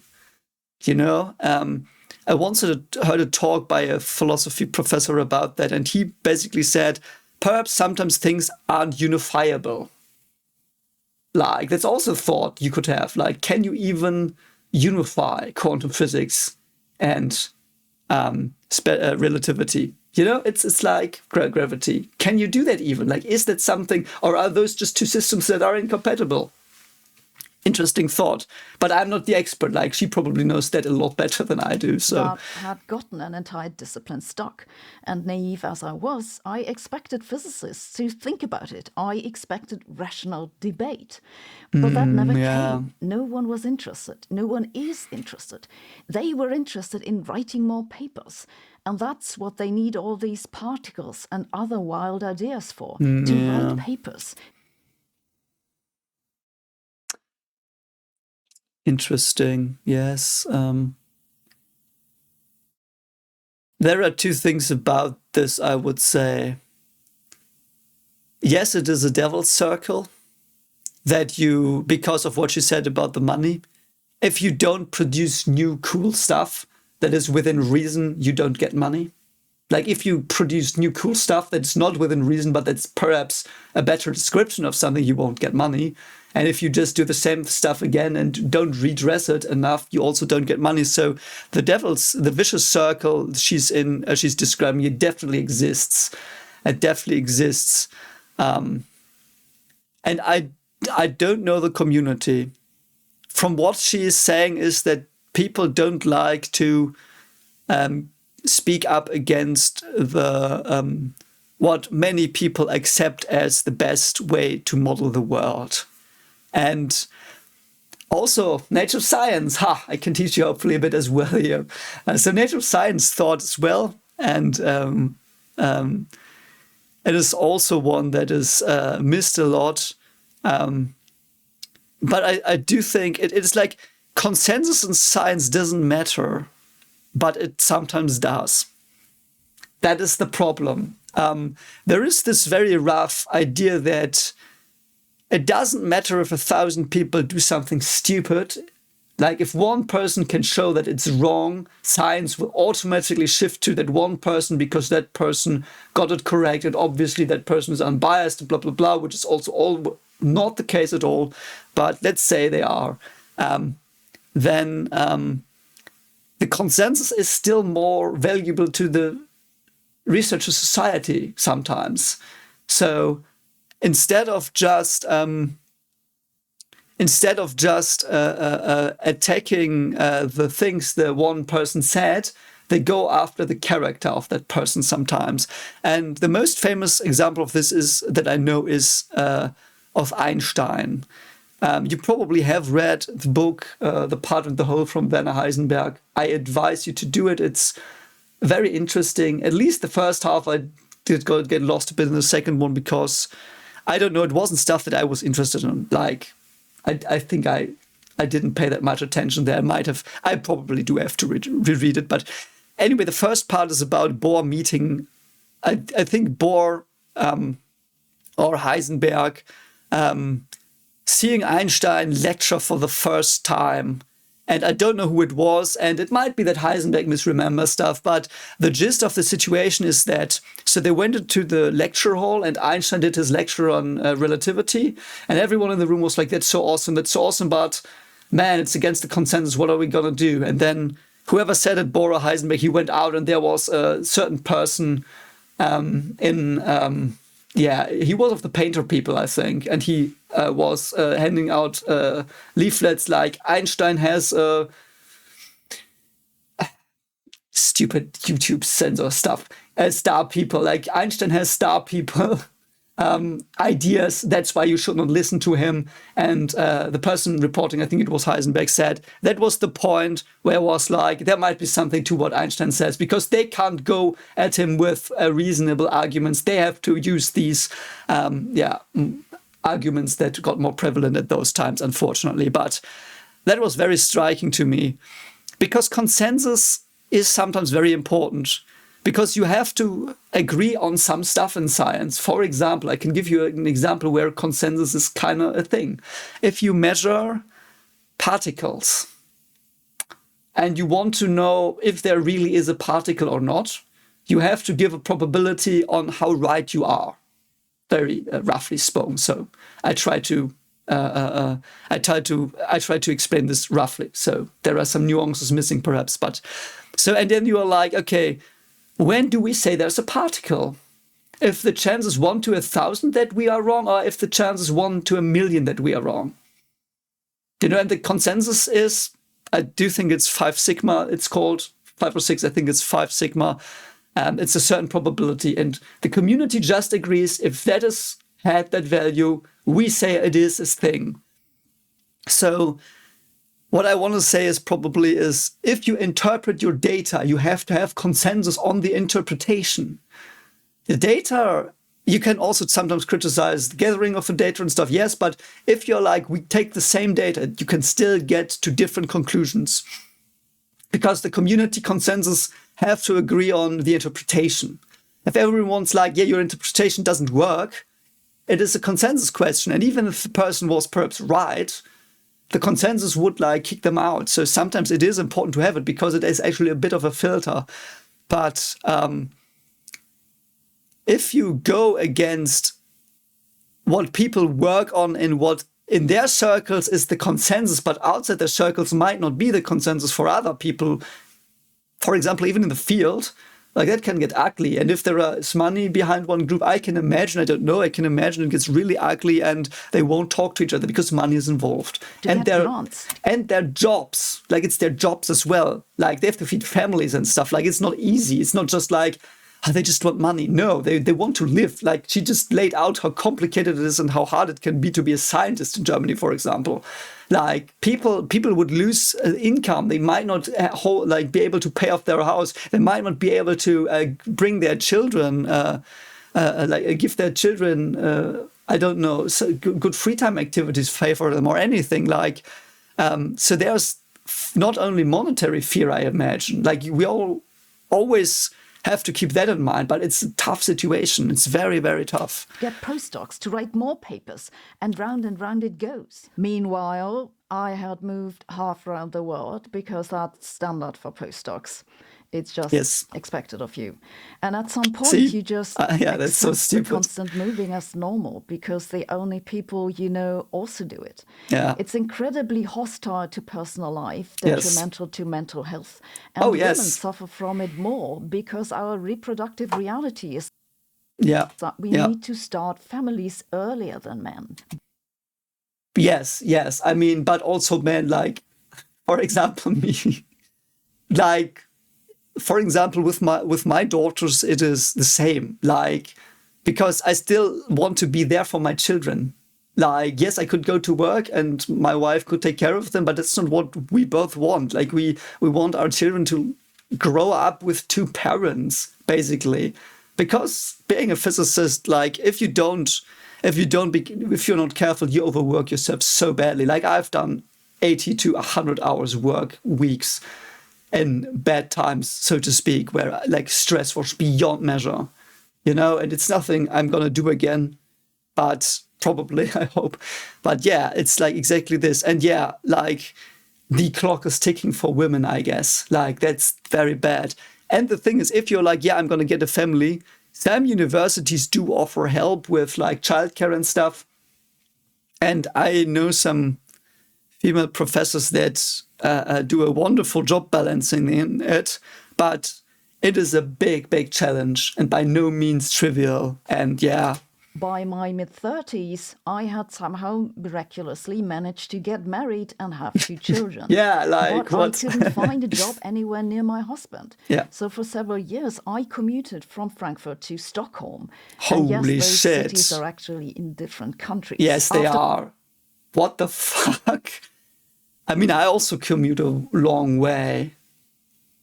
You know, I once heard a talk by a philosophy professor about that, and he basically said, perhaps sometimes things aren't unifiable. Like, that's also a thought you could have. Like, can you even unify quantum physics and relativity? You know, it's like gravity. Can you do that even? Like, is that something, or are those just two systems that are incompatible? Interesting thought. But I'm not the expert. Like, she probably knows that a lot better than I do. So I had gotten an entire discipline stuck. And naive as I was, I expected physicists to think about it. I expected rational debate. But that never came. No one was interested. No one is interested. They were interested in writing more papers. And that's what they need all these particles and other wild ideas for, to write papers. Interesting. Yes. There are two things about this, I would say. Yes, it is a devil's circle that you, because of what you said about the money, if you don't produce new cool stuff that is within reason, you don't get money. Like, if you produce new cool stuff that's not within reason, but that's perhaps a better description of something, you won't get money. And if you just do the same stuff again and don't redress it enough, you also don't get money. So the vicious circle she's describing, it definitely exists. It definitely exists. And I don't know the community. From what she is saying is that people don't like to speak up against the what many people accept as the best way to model the world. And also natural science. I can teach you hopefully a bit as well here. So natural science thought as well. And it is also one that is missed a lot. But I do think it's like consensus in science doesn't matter, but it sometimes does. That is the problem. There is this very rough idea that it doesn't matter if 1,000 people do something stupid. Like, if one person can show that it's wrong, science will automatically shift to that one person because that person got it correct, and obviously that person is unbiased, blah, blah, blah, which is also all not the case at all. But let's say they are. Then the consensus is still more valuable to the researcher society sometimes. So instead of just attacking the things the one person said, they go after the character of that person sometimes. And the most famous example of this that I know is of Einstein. You probably have read the book, The Part and the Whole from Werner Heisenberg. I advise you to do it. It's very interesting. At least the first half, I did get lost a bit in the second one because, I don't know, it wasn't stuff that I was interested in. Like, I think I didn't pay that much attention there. I probably do have to reread it. But anyway, the first part is about Bohr meeting, I think Bohr or Heisenberg, seeing Einstein lecture for the first time. And I don't know who it was, and it might be that Heisenberg misremembers stuff, but the gist of the situation is that, so they went into the lecture hall, and Einstein did his lecture on relativity, and everyone in the room was like, that's so awesome, but man, it's against the consensus, what are we gonna do? And then whoever said it, Bohr or Heisenberg, he went out, and there was a certain person he was of the painter people, I think, and he was handing out leaflets like Einstein has stupid YouTube censor stuff, star people, like Einstein has star people ideas. That's why you should not listen to him. And the person reporting, I think it was Heisenberg, said that was the point where it was like, there might be something to what Einstein says, because they can't go at him with reasonable arguments. They have to use these, arguments that got more prevalent at those times, unfortunately. But that was very striking to me, because consensus is sometimes very important. Because you have to agree on some stuff in science. For example, I can give you an example where consensus is kind of a thing. If you measure particles and you want to know if there really is a particle or not, you have to give a probability on how right you are, very roughly spoken. So I try to explain this roughly. So there are some nuances missing, perhaps. But so, and then you are like, okay, when do we say there's a particle? If the chance is 1 to 1,000 that we are wrong, or if the chance is 1 to 1,000,000 that we are wrong? And the consensus is, I do think it's 5 sigma, it's called 5 or 6, I think it's 5 sigma. It's a certain probability. And the community just agrees, if that is had that value, we say it is this thing. So what I want to say is probably is, if you interpret your data, you have to have consensus on the interpretation. The data, you can also sometimes criticize the gathering of the data and stuff, yes, but if you're like, we take the same data, you can still get to different conclusions. Because the community consensus have to agree on the interpretation. If everyone's like, yeah, your interpretation doesn't work, it is a consensus question. And even if the person was perhaps right, the consensus would like kick them out. So sometimes it is important to have it, because it is actually a bit of a filter. But if you go against what people work on and what in their circles is the consensus, but outside their circles might not be the consensus for other people, for example, even in the field, like that can get ugly. And if there is money behind one group, I can imagine, I don't know, I can imagine it gets really ugly and they won't talk to each other because money is involved. And their jobs, like it's their jobs as well. Like they have to feed families and stuff. Like it's not easy. It's not just like, oh, they just want money. No, they want to live. Like she just laid out how complicated it is and how hard it can be to be a scientist in Germany, for example. Like people would lose income. They might not be able to pay off their house. They might not be able to bring their children, give their children, I don't know, so good free time activities, pay for them or anything. Like, so there's not only monetary fear, I imagine. Like we all always have to keep that in mind, but it's a tough situation. It's very, very tough. Get postdocs to write more papers, and round it goes. Meanwhile, I had moved half around the world because that's standard for postdocs. It's just expected of you. And at some point, you just that's so stupid. The constant moving as normal, because the only people you know also do it. Yeah. It's incredibly hostile to personal life, detrimental to mental health. And women suffer from it more because our reproductive reality is that we need to start families earlier than men. Yes. I mean, but also men, like, for example, me, like, for example, with my daughters, it is the same. Like, because I still want to be there for my children. Like, yes, I could go to work and my wife could take care of them, but that's not what we both want. Like, we want our children to grow up with two parents, basically. Because being a physicist, like, if you're not careful, you overwork yourself so badly. Like, I've done 80 to 100 hours work weeks in bad times, so to speak, where like stress was beyond measure, and it's nothing I'm gonna do again, but probably, I hope. But yeah, it's like exactly this. And yeah, like the clock is ticking for women, I guess. Like that's very bad. And the thing is, if you're like, yeah, I'm gonna get a family, some universities do offer help with like childcare and stuff. And I know some female professors that do a wonderful job balancing in it, but it is a big, big challenge and by no means trivial. And yeah, By my mid-30s, I had somehow miraculously managed to get married and have 2 children. Yeah, like but what? I couldn't find a job anywhere near my husband. Yeah. So for several years, I commuted from Frankfurt to Stockholm. Holy and yes, those shit. cities are actually in different countries. Yes, they are. What the fuck? I mean, I also commute a long way.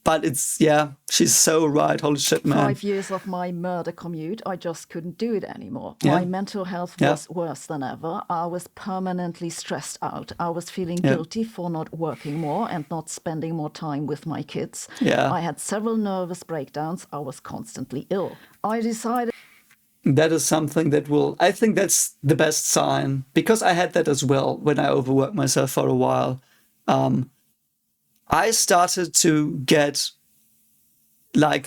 But it's, yeah, she's so right. Holy shit, man. 5 years of my murder commute, I just couldn't do it anymore. Yeah. My mental health was worse than ever. I was permanently stressed out. I was feeling guilty for not working more and not spending more time with my kids. Yeah. I had several nervous breakdowns. I was constantly ill. I decided... That is something that will... I think that's the best sign. Because I had that as well when I overworked myself for a while. I started to get, like,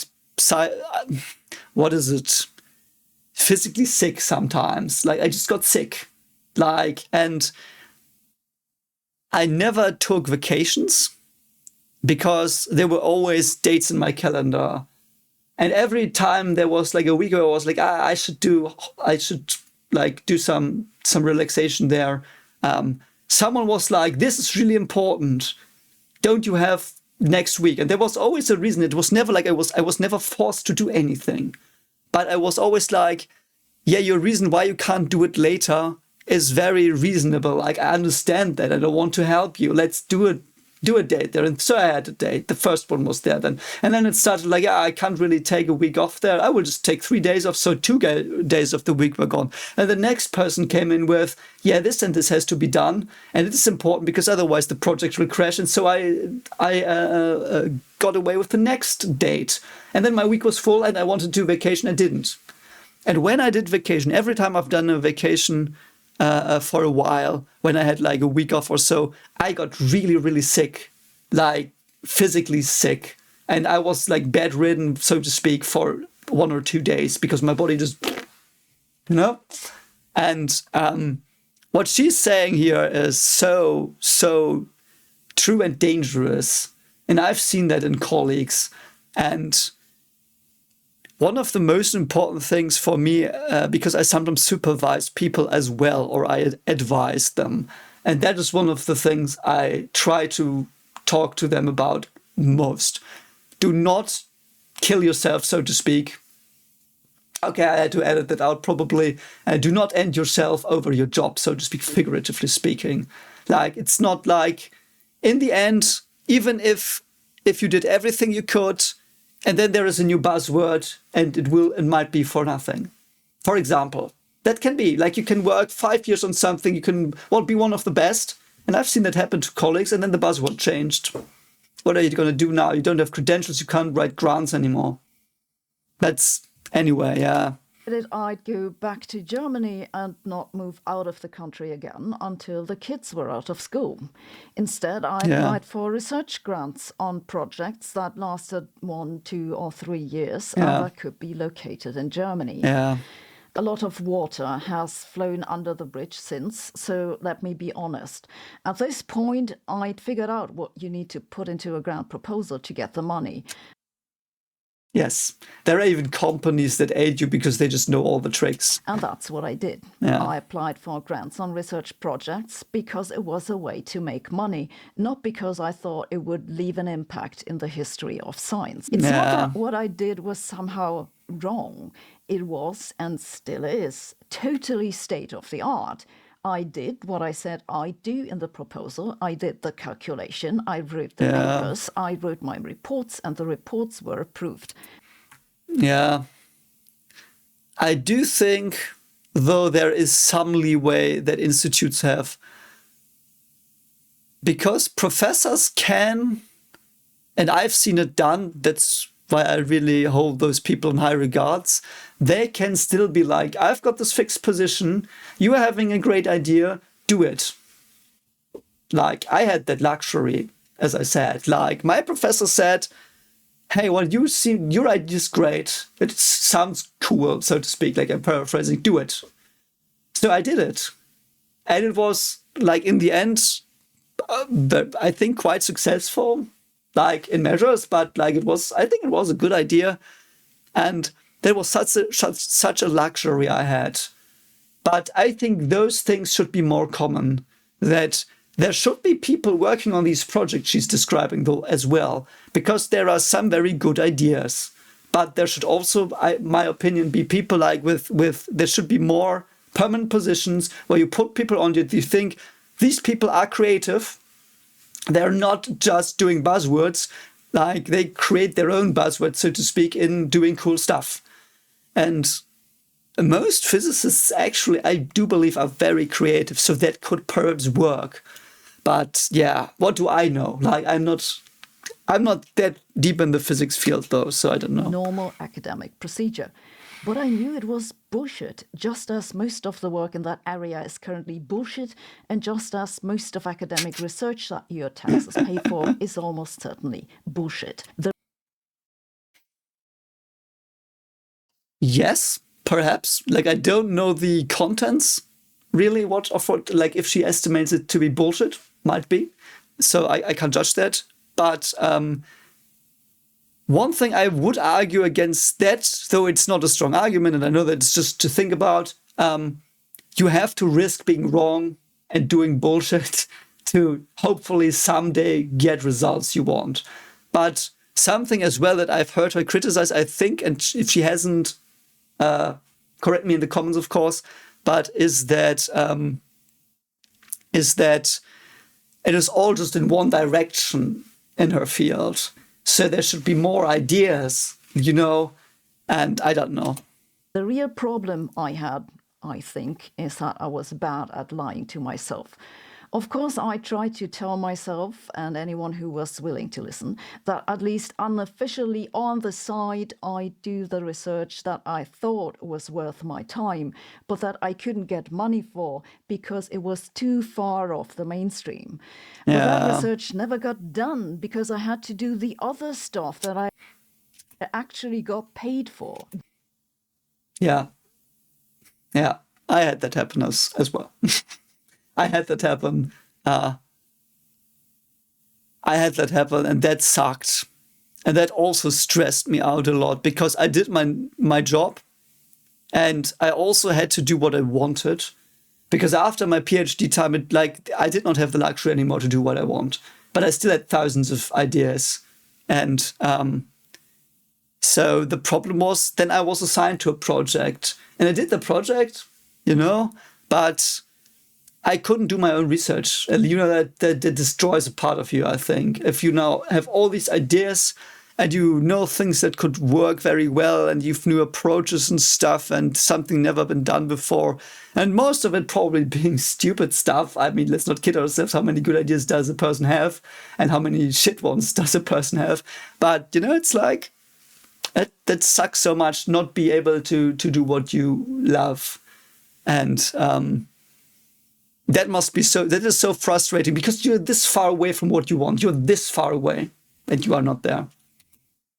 what is it? Physically sick sometimes. Like, I just got sick. Like, and I never took vacations because there were always dates in my calendar. And every time there was like a week where I was like, I should do some relaxation there. Someone was like, this is really important. Don't you have next week? And there was always a reason. It was never like I was never forced to do anything. But I was always like, yeah, your reason why you can't do it later is very reasonable. Like, I understand that. I don't want to help you. Let's do a date there. And so I had a date. The first one was there then. And then it started like, yeah, I can't really take a week off there. I will just take 3 days off. So 2 days of the week were gone. And the next person came in with, yeah, this and this has to be done. And it is important because otherwise the project will crash. And so I got away with the next date. And then my week was full and I wanted to do vacation. I didn't. And when I did vacation, every time I've done a vacation for a while, when I had like a week off or so, I got really, really sick, like physically sick. And I was like bedridden, so to speak, for 1 or 2 days because my body just, you know? And what she's saying here is so, so true and dangerous. And I've seen that in colleagues. And one of the most important things for me, because I sometimes supervise people as well, or I advise them. And that is one of the things I try to talk to them about most. Do not kill yourself, so to speak. Okay, I had to edit that out probably. Do not end yourself over your job, so to speak, figuratively speaking. Like, it's not like, in the end, even if you did everything you could, and then there is a new buzzword, and it might be for nothing. For example, that can be like you can work 5 years on something, you can be one of the best, and I've seen that happen to colleagues, and then the buzzword changed. What are you going to do now? You don't have credentials, you can't write grants anymore. That's anyway, yeah. I'd go back to Germany and not move out of the country again until the kids were out of school. Instead, I applied for research grants on projects that lasted 1, 2, or 3 years and that could be located in Germany. Yeah. A lot of water has flown under the bridge since, so let me be honest. At this point, I'd figured out what you need to put into a grant proposal to get the money. Yes, there are even companies that aid you because they just know all the tricks. And that's what I did. Yeah. I applied for grants on research projects because it was a way to make money, not because I thought it would leave an impact in the history of science. It's not that what I did was somehow wrong. It was, and still is, totally state of the art. I did what I said I'd do in the proposal. I did the calculation. I wrote the papers. I wrote my reports, and the reports were approved. Yeah. I do think, though, there is some leeway that institutes have. Because professors can, and I've seen it done, that's why I really hold those people in high regards. They can still be like, I've got this fixed position, you are having a great idea, do it. Like, I had that luxury, as I said. Like, my professor said, hey, well, your idea is great. It sounds cool, so to speak, like I'm paraphrasing, do it. So I did it. And it was, like, in the end, I think quite successful. Like in measures, but like I think it was a good idea. And that was such a luxury I had But I think those things should be more common, that there should be people working on these projects she's describing though as well, because there are some very good ideas. But there should also, my opinion, be people like there should be more permanent positions where you put people on it. You think these people are creative. They're not just doing buzzwords, like they create their own buzzwords, so to speak, in doing cool stuff. And most physicists actually, I do believe, are very creative, so that could perhaps work. But yeah, what do I know? Like, I'm not that deep in the physics field though, so I don't know. Normal academic procedure. But I knew it was bullshit, just as most of the work in that area is currently bullshit, and just as most of academic research that your taxes pay for is almost certainly bullshit. Yes, perhaps. Like, I don't know the contents, really, like, if she estimates it to be bullshit, might be. So I can't judge that. But one thing I would argue against that, though it's not a strong argument, and I know that it's just to think about, you have to risk being wrong and doing bullshit to hopefully someday get results you want. But something as well that I've heard her criticize, I think, and if she hasn't, correct me in the comments, of course, but is that it is all just in one direction in her field. So there should be more ideas, and I don't know. The real problem I had, I think, is that I was bad at lying to myself. Of course, I tried to tell myself, and anyone who was willing to listen, that at least unofficially on the side, I do the research that I thought was worth my time, but that I couldn't get money for because it was too far off the mainstream. But that research never got done because I had to do the other stuff that I actually got paid for. Yeah. Yeah, I had that happen as well. I had that happen. And that sucked. And that also stressed me out a lot because I did my job and I also had to do what I wanted. Because after my PhD time, I did not have the luxury anymore to do what I want. But I still had thousands of ideas. And so the problem was, then I was assigned to a project. And I did the project, but I couldn't do my own research. And that destroys a part of you, I think. If you now have all these ideas and you know things that could work very well and you've new approaches and stuff and something never been done before, and most of it probably being stupid stuff. I mean, let's not kid ourselves. How many good ideas does a person have and how many shit ones does a person have? But, it's like, that sucks so much not be able to do what you love. And that is so frustrating because you're this far away from what you want. You're this far away and you are not there.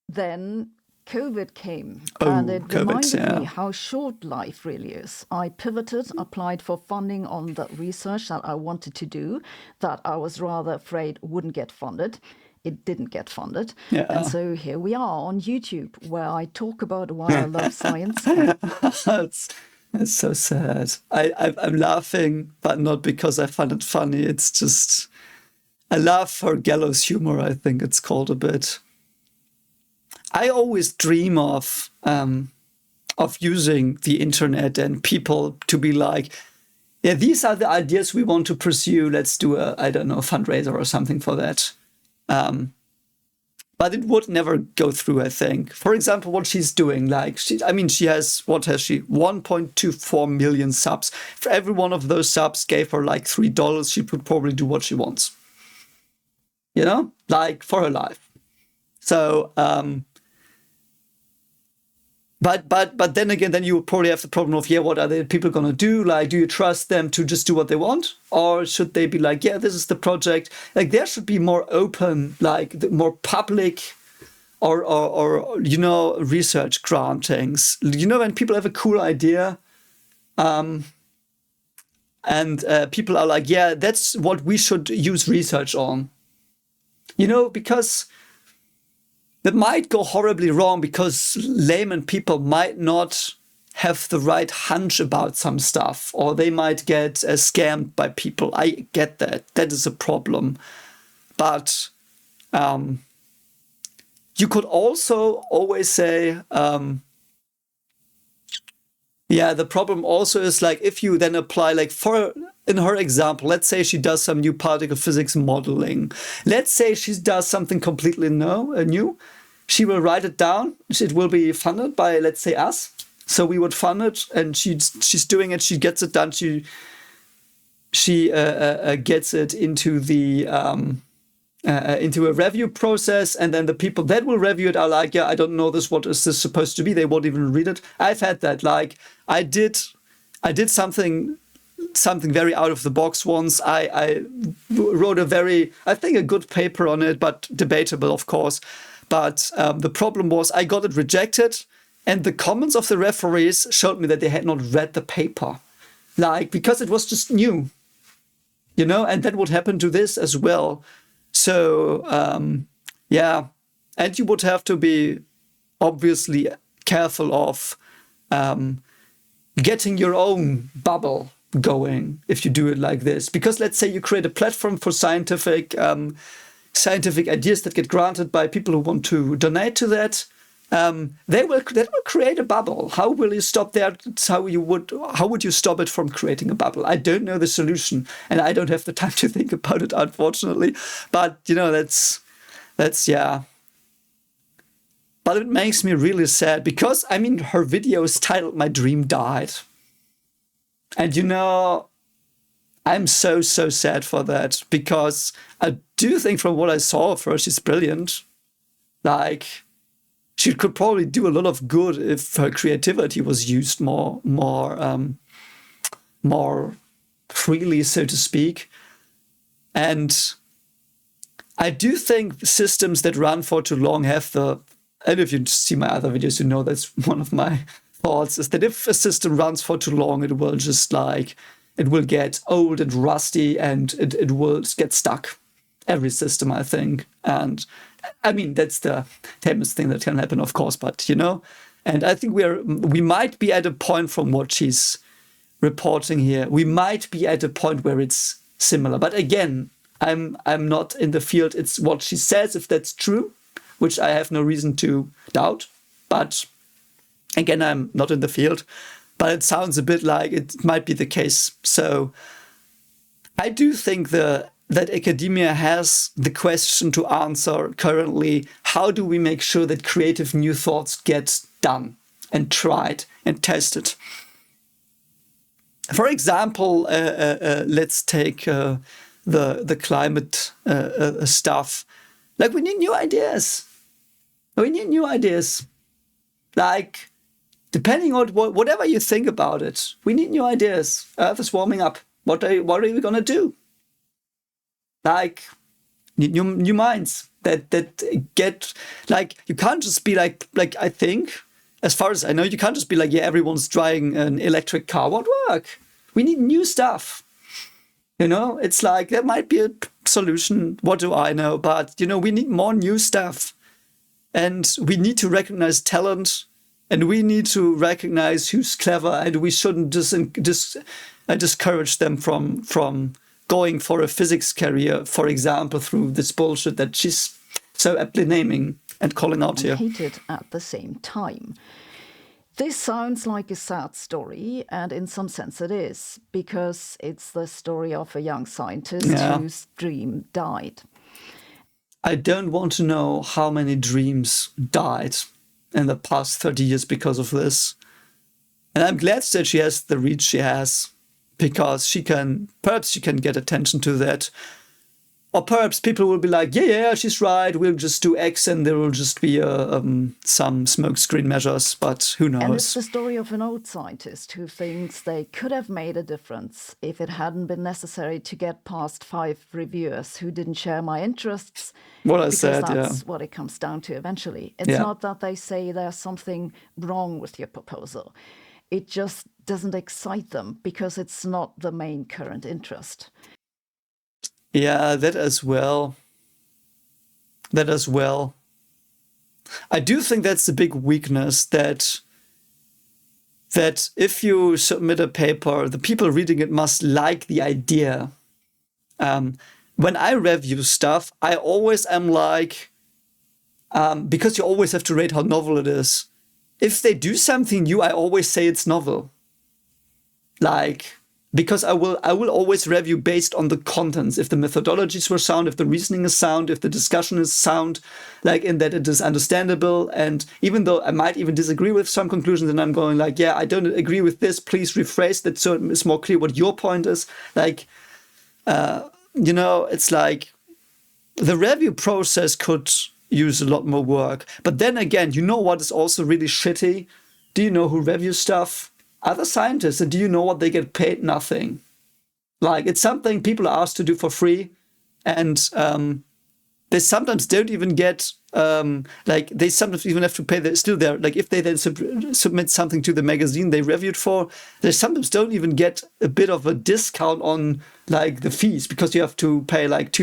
Then COVID came and it reminded me how short life really is. I pivoted, applied for funding on the research that I wanted to do, that I was rather afraid wouldn't get funded. It didn't get funded. Yeah. And so here we are on YouTube where I talk about why I love science. It's so sad. I'm laughing, but not because I find it funny. It's just, I laugh for gallows humor, I think it's called a bit. I always dream of using the internet and people to be like, yeah, these are the ideas we want to pursue. Let's do a fundraiser or something for that. But it would never go through, I think. For example, what she's doing, she has, 1.24 million subs. For every one of those subs gave her like $3, she could probably do what she wants. For her life. So, but then again, then you would probably have the problem of, what are the people going to do? Like, do you trust them to just do what they want? Or should they be like, this is the project. Like, there should be more open, more public or research grantings. When people have a cool idea and people are like, that's what we should use research on. Because that might go horribly wrong because layman people might not have the right hunch about some stuff, or they might get scammed by people. I get that. That is a problem. But you could also always say, the problem also is like if you then apply, like in her example, let's say she does some new particle physics modeling. Let's say she does something completely new. She will write it down. It will be funded by, let's say, us. So we would fund it, and she's doing it. She gets it done. She gets it into the into a review process, and then the people that will review it are like, yeah, I don't know this. What is this supposed to be? They won't even read it. I've had that. Like I did something very out of the box once. I wrote I think a good paper on it, but debatable, of course. But the problem was I got it rejected, and the comments of the referees showed me that they had not read the paper, like because it was just new, and that would happen to this as well. So and you would have to be obviously careful of getting your own bubble going if you do it like this, because let's say you create a platform for scientific ideas that get granted by people who want to donate to that. That will create a bubble. How will you stop that? How would you stop it from creating a bubble? I don't know the solution, and I don't have the time to think about it, unfortunately. But that's yeah. But it makes me really sad because her video is titled "My Dream Died," and I'm so sad for that, because I do think from what I saw of her, she's brilliant. Like, she could probably do a lot of good if her creativity was used more freely, so to speak. And I do think systems that run for too long and if you see my other videos, you know that's one of my thoughts, is that if a system runs for too long, it will just it will get old and rusty, and it will get stuck. Every system, I think. And that's the tamest thing that can happen, of course, but and I think we might be at a point, from what she's reporting here, we might be at a point where it's similar. But again, I'm not in the field. It's what she says, if that's true, which I have no reason to doubt. But again, I'm not in the field. But it sounds a bit like it might be the case. So I do think that academia has the question to answer currently: how do we make sure that creative new thoughts get done and tried and tested? For example, let's take the climate stuff. Like, we need new ideas. Like, depending on whatever you think about it, we need new ideas. Earth is warming up. What are we gonna do? Like, new minds that get, like, you can't just be like I think, as far as I know, you can't just be like, yeah, everyone's driving an electric car. Won't work. We need new stuff. It's like, there might be a solution. What do I know? But, we need more new stuff. And we need to recognize talent, and we need to recognize who's clever, and we shouldn't discourage them from going for a physics career, for example, through this bullshit that she's so aptly naming and calling out here. Hated at the same time. This sounds like a sad story, and in some sense it is, because it's the story of a young scientist whose dream died. I don't want to know how many dreams died in the past 30 years because of this. And I'm glad that she has the reach she has, because perhaps she can get attention to that. Or perhaps people will be like, yeah, she's right, we'll just do X, and there will just be some smokescreen measures, but who knows? And it's the story of an old scientist who thinks they could have made a difference if it hadn't been necessary to get past 5 reviewers who didn't share my interests. What I said, that's what it comes down to eventually. It's not that they say there's something wrong with your proposal. It just doesn't excite them because it's not the main current interest. Yeah, that as well. I do think that's the big weakness, that that if you submit a paper, the people reading it must like the idea. When I review stuff, I always am like, because you always have to rate how novel it is. If they do something new, I always say it's novel. Like, because I will always review based on the contents. If the methodologies were sound, if the reasoning is sound, if the discussion is sound, like in that it is understandable. And even though I might even disagree with some conclusions, and I'm going like, yeah, I don't agree with this, please rephrase that so it's more clear what your point is. Like, it's like the review process could use a lot more work. But then again, you know what is also really shitty? Do you know who reviews stuff? Other scientists. And do you know what they get paid? Nothing. Like, it's something people are asked to do for free. And they sometimes don't even get, they sometimes even have to pay, still there. Like, if they then submit something to the magazine they reviewed for, they sometimes don't even get a bit of a discount on, like, the fees, because you have to pay, like,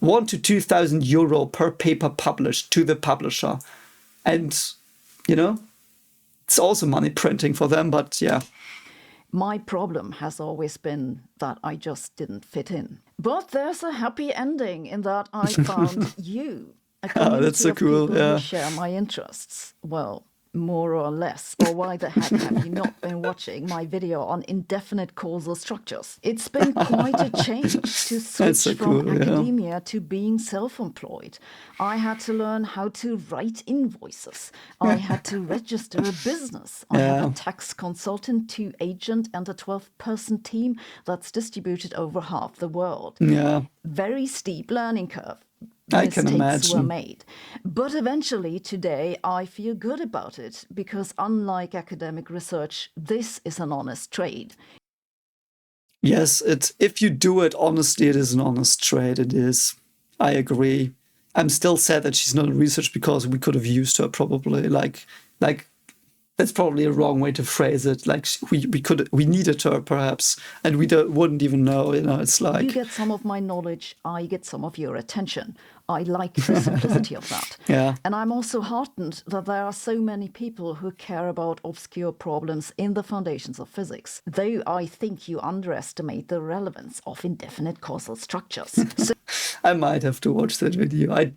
1 to 2,000 euro per paper published to the publisher. And, it's also money printing for them, but yeah. My problem has always been that I just didn't fit in. But there's a happy ending in that I found you, a community that's so of cool. people Yeah. who share my interests. Well, more or less. Or why the heck have you not been watching my video on indefinite causal structures? It's been quite a change to switch so from cool, yeah. academia to being self-employed. I had to learn how to write invoices. I had to register a business. I have a tax consultant, 2 agent, and a 12-person team that's distributed over half the world. Yeah. Very steep learning curve. I can Mistakes imagine. were made. But eventually today I feel good about it because unlike academic research, this is an honest trade. Yes, if you do it honestly, it is an honest trade. It is. I agree. I'm still sad that she's not in research because we could have used her probably. Like that's probably a wrong way to phrase it. Like we needed her perhaps, and we wouldn't even know. It's like you get some of my knowledge, I get some of your attention. I like the simplicity of that. Yeah. And I'm also heartened that there are so many people who care about obscure problems in the foundations of physics, though I think you underestimate the relevance of indefinite causal structures. So I might have to watch that video. I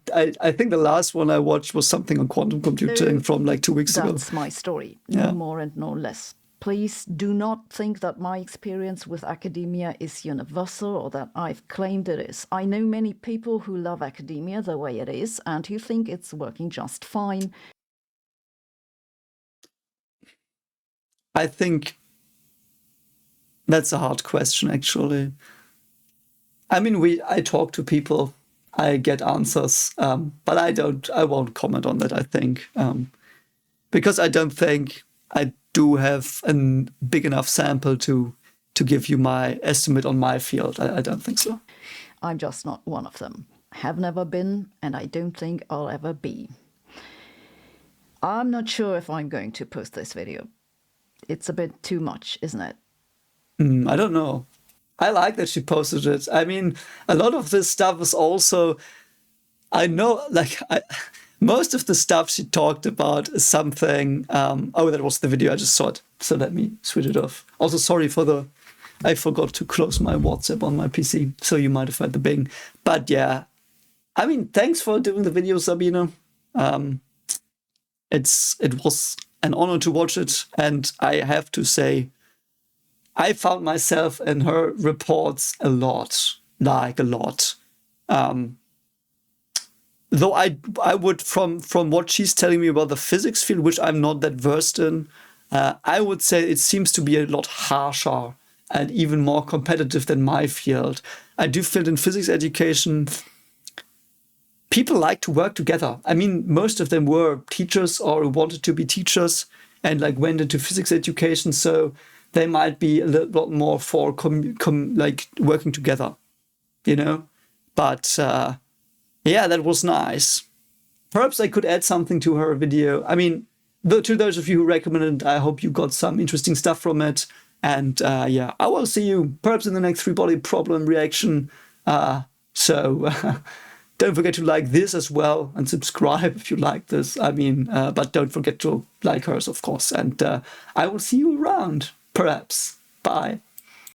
think the last one I watched was something on quantum computing from like 2 weeks ago. that's my story, no more and no less. Please do not think that my experience with academia is universal or that I've claimed it is. I know many people who love academia the way it is and who think it's working just fine. I think that's a hard question, actually. I mean, I talk to people, I get answers, but I won't comment on that, I think, because I don't think I do have a big enough sample to give you my estimate on my field. I don't think so. I'm just not one of them. Have never been, and I don't think I'll ever be. I'm not sure if I'm going to post this video. It's a bit too much, isn't it? I don't know. I like that she posted it. I mean, a lot of this stuff is also, I know, like, most of the stuff she talked about is something, that was the video, I just saw it. So let me switch it off. Also, sorry I forgot to close my WhatsApp on my PC, so you might have heard the bing. But yeah, I mean, thanks for doing the video, Sabine. It was an honor to watch it, and I have to say, I found myself in her reports a lot. Though I would, from what she's telling me about the physics field, which I'm not that versed in, I would say it seems to be a lot harsher and even more competitive than my field. I do feel in physics education, people like to work together. I mean, most of them were teachers or wanted to be teachers and like went into physics education, so they might be a lot more for like working together, But yeah, that was nice. Perhaps I could add something to her video. I mean, to those of you who recommended it, I hope you got some interesting stuff from it. And yeah, I will see you perhaps in the next 3-body problem reaction. So Don't forget to like this as well and subscribe if you like this. I mean, but don't forget to like hers, of course. And I will see you around, perhaps. Bye.